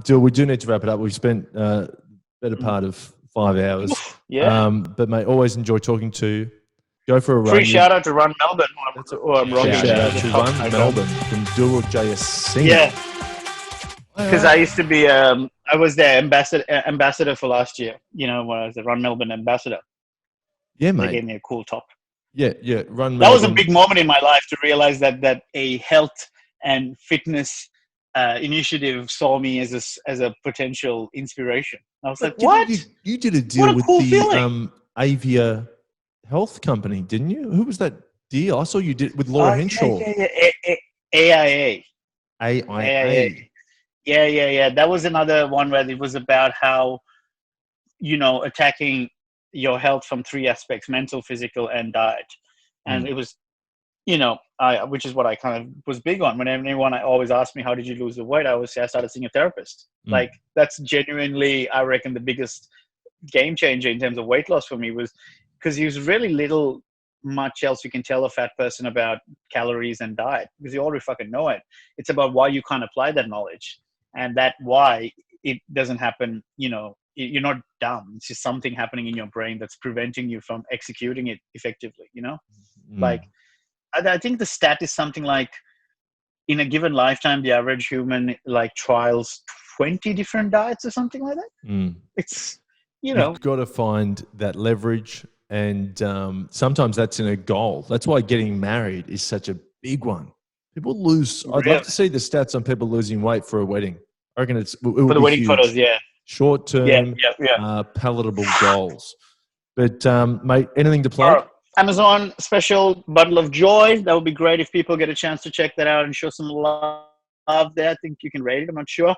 Dil, we do need to wrap it up. We've spent better part of 5 hours. Yeah. But mate, always enjoy talking to you. Go for a run. Free shout out to Run Melbourne. I'm rocking Shout out the to top Run night Melbourne from Dilruk Jayasinha. Yeah, because I used to be, I was their ambassador for last year. You know, when I was the Run Melbourne ambassador. Yeah, They mate. gave me a cool top. Yeah. Run Melbourne. That was a big moment in my life to realize that a health and fitness initiative saw me as a potential inspiration. I was like, what? You did a deal What a with cool the feeling. Avia Health Company, didn't you? Who was that deal? I saw you did with Laura Henshaw. AIA. AIA. Yeah. That was another one where it was about how, attacking your health from 3 aspects: mental, physical, and diet. And it was, which is what I kind of was big on. When anyone always asked me, how did you lose the weight? I always say I started seeing a therapist. Like, that's genuinely, I reckon, the biggest game changer in terms of weight loss for me, was because there's really much else you can tell a fat person about calories and diet, because you already fucking know it. It's about why you can't apply that knowledge, and that why it doesn't happen. You're not dumb. It's just something happening in your brain that's preventing you from executing it effectively. Like, I think the stat is something like, in a given lifetime, the average human trials 20 different diets or something like that. It's, You've got to find that leverage, and sometimes that's in a goal. That's why getting married is such a big one. People lose. I'd love to see the stats on people losing weight for a wedding. I reckon it will for the be wedding huge. Photos, yeah. Short term, palatable goals. But mate, anything to plug? Amazon special bundle of joy. That would be great if people get a chance to check that out and show some love there. I think you can rate it. I'm not sure.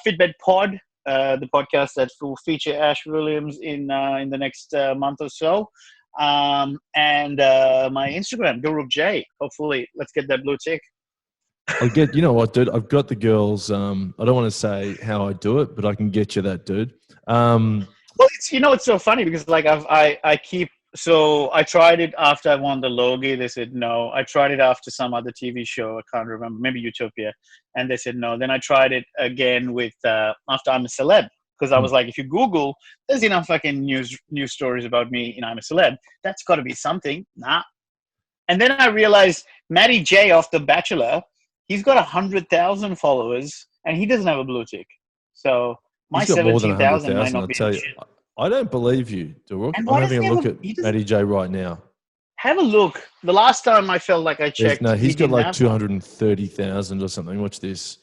Fitbed Pod, the podcast that will feature Ash Williams in the next month or so. And my Instagram, Dilruk J. Hopefully, let's get that blue tick. You know what, dude? I've got the girls. I don't want to say how I do it, but I can get you that, dude. Well, it's so funny because I tried it after I won the Logie. They said no. I tried it after some other TV show. I can't remember. Maybe Utopia. And they said no. Then I tried it again with after I'm a Celeb. Because I was like, if you Google, there's enough fucking news stories about me and I'm a Celeb. That's got to be something. Nah. And then I realized Matty J off The Bachelor, he's got 100,000 followers and he doesn't have a blue tick. So my 17,000 might not be shit. I don't believe you, Dilruk. I'm why having a doesn't look at Matty J right now. Have a look. The last time I felt like I checked, he's got like 230,000 or something. Watch this.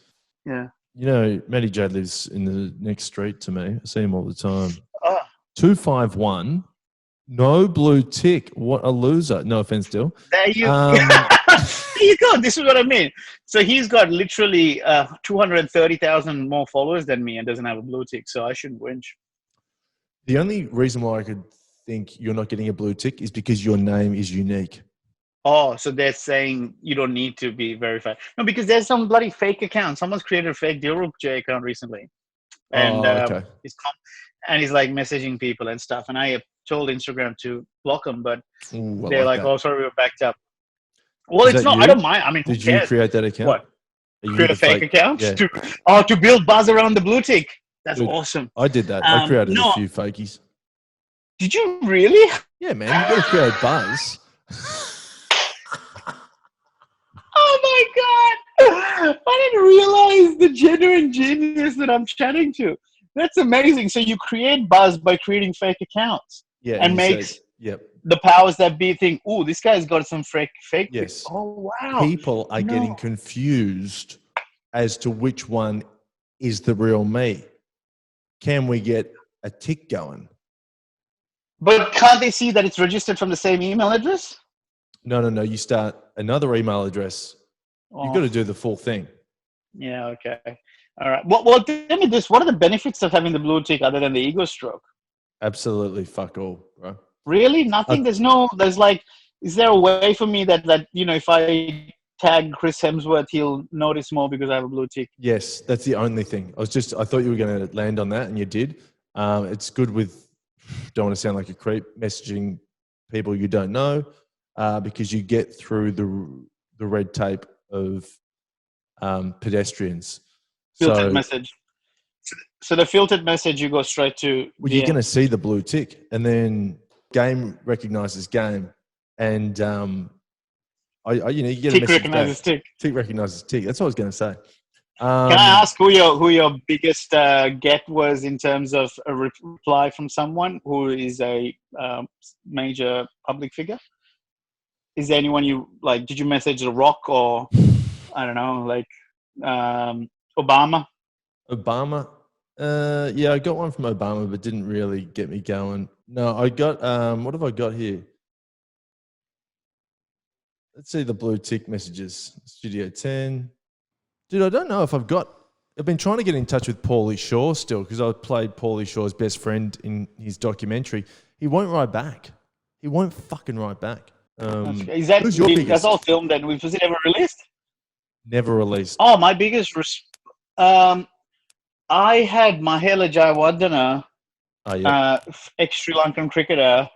Yeah. Matty J lives in the next street to me. I see him all the time. 251. No blue tick. What a loser. No offense, Dil. There you go. This is what I mean. So he's got literally 230,000 more followers than me and doesn't have a blue tick. So I shouldn't whinge. The only reason why I could think you're not getting a blue tick is because your name is unique. Oh, so they're saying you don't need to be verified. No, because there's some bloody fake account. Someone's created a fake Dilruk J account recently. And okay. he's like messaging people and stuff. And I told Instagram to block him, but they're like, that. oh, sorry, we were backed up. Well, it's not. You? I don't mind. I mean, did you create that account? What? Create a fake account? Yeah. To build buzz around the blue tick. That's awesome. I did that. I created a few fakies. Did you really? Yeah, man. You got to create buzz. Oh my God. I didn't realize the genuine genius that I'm chatting to. That's amazing. So you create buzz by creating fake accounts. Yeah. And makes the powers that be think, oh, this guy's got some fake. Yes. Oh, wow. People are getting confused as to which one is the real me. Can we get a tick going? But can't they see that it's registered from the same email address? No. You start another email address. You've got to do the full thing. Yeah, okay. All right. Well, tell me this. What are the benefits of having the blue tick other than the ego stroke? Absolutely fuck all, bro. Really? Nothing? Is there a way for me that if I tag Chris Hemsworth, he'll notice more because I have a blue tick? Yes, that's the only thing. I thought you were going to land on that, and you did. It's good with, don't want to sound like a creep, messaging people you don't know, because you get through the red tape of pedestrians. Filtered message. So the filtered message, you go straight to. Well, you're going to see the blue tick, and then game recognizes game, and you get tick a message recognizes back. tick. Tick recognizes tick. That's what I was going to say. Can I ask who your biggest get was in terms of a reply from someone who is a major public figure? Is there anyone you like? Did you message The Rock or I don't know, like Obama? Obama. Yeah, I got one from Obama, but didn't really get me going. No, I got. What have I got here? Let's see the blue tick messages. Studio 10. Dude, I don't know if I've been trying to get in touch with Paulie Shaw still because I played Paulie Shaw's best friend in his documentary. He won't write back. He won't fucking write back. Is that who's your biggest? That's all filmed and was it ever released? Never released. Oh, my biggest. I had Mahela Jayawardena, ex-Sri Lankan cricketer,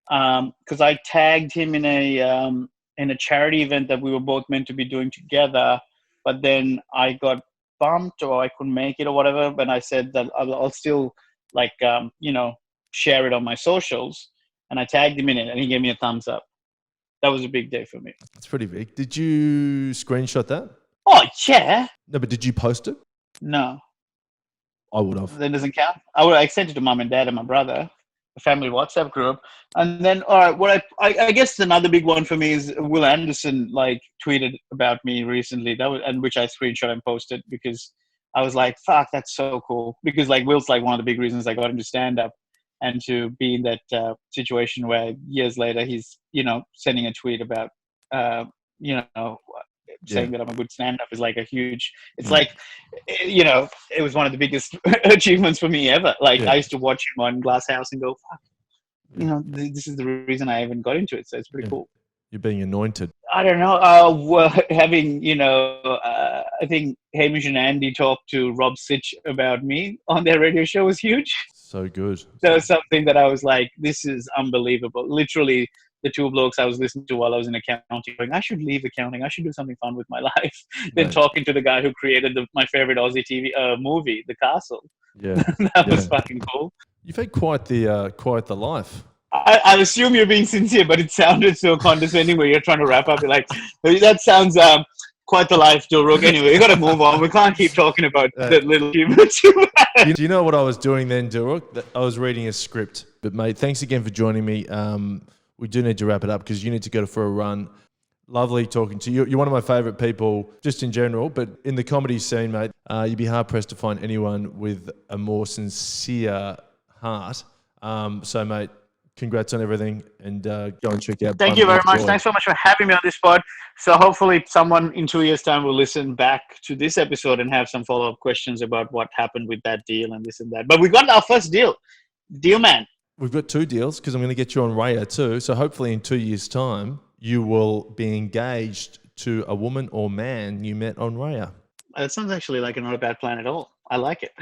because I tagged him in a charity event that we were both meant to be doing together. But then I got bumped or I couldn't make it or whatever. But I said that I'll still share it on my socials. And I tagged him in it and he gave me a thumbs up. That was a big day for me. That's pretty big. Did you screenshot that? Oh, yeah. No, but did you post it? No. I would have. That doesn't count? I sent it to mum and dad and my brother, a family WhatsApp group. And then, all right, what I guess another big one for me is Will Anderson tweeted about me recently. Which I screenshot and posted because I was like, fuck, that's so cool. Because Will's one of the big reasons I got into stand up, and to be in that situation where years later he's sending a tweet about saying that I'm a good stand up is a huge. It's it was one of the biggest achievements for me ever. I used to watch him on Glass House and go, fuck. This is the reason I even got into it. So it's pretty cool. You're being anointed. I don't know. Having, I think Hamish and Andy talked to Rob Sitch about me on their radio show was huge. So good. That was something that I was like, this is unbelievable. Literally, the two blokes I was listening to while I was in accounting going, I should leave accounting. I should do something fun with my life. Then talking to the guy who created my favorite Aussie TV movie, The Castle. Yeah. That was fucking cool. You've had quite the life. I assume you're being sincere, but it sounded so condescending where you're trying to wrap up. You're like, that sounds quite the life, Dilruk. Anyway, we got to move on. We can't keep talking about that little achievements you had. Do you know what I was doing then, Dilruk? I was reading a script. But, mate, thanks again for joining me. We do need to wrap it up because you need to go for a run. Lovely talking to you. You're one of my favourite people just in general, but in the comedy scene, mate, you'd be hard-pressed to find anyone with a more sincere heart. So, mate, congrats on everything and go and check out. Thank you very much. Thanks so much for having me on this pod. So hopefully someone in 2 years' time will listen back to this episode and have some follow-up questions about what happened with that deal and this and that. But we got our first deal. Dil Man. We've got 2 deals because I'm going to get you on Raya too. So hopefully in 2 years' time, you will be engaged to a woman or man you met on Raya. That sounds actually like not a bad plan at all. I like it.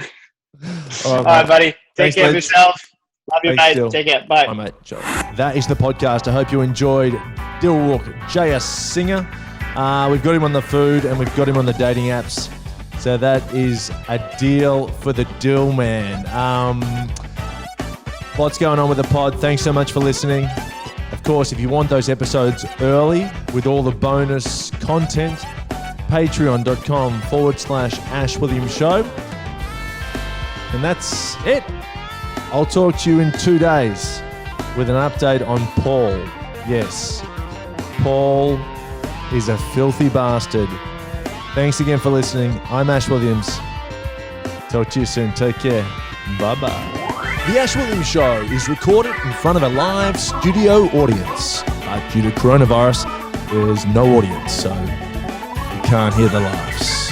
All right, buddy. Take care of yourself. Love you, mate. Dil. Take care. Bye. Bye, mate. Ciao. That is the podcast. I hope you enjoyed Dilruk Jayasinha. We've got him on the food and we've got him on the dating apps. So that is a deal for the Dil Man. What's going on with the pod? Thanks so much for listening. Of course, if you want those episodes early with all the bonus content, patreon.com/Ash Williams Show. And that's it. I'll talk to you in 2 days with an update on Paul. Yes, Paul is a filthy bastard. Thanks again for listening. I'm Ash Williams. Talk to you soon. Take care. Bye-bye. The Ash Williams Show is recorded in front of a live studio audience. But due to coronavirus, there's no audience, so you can't hear the laughs.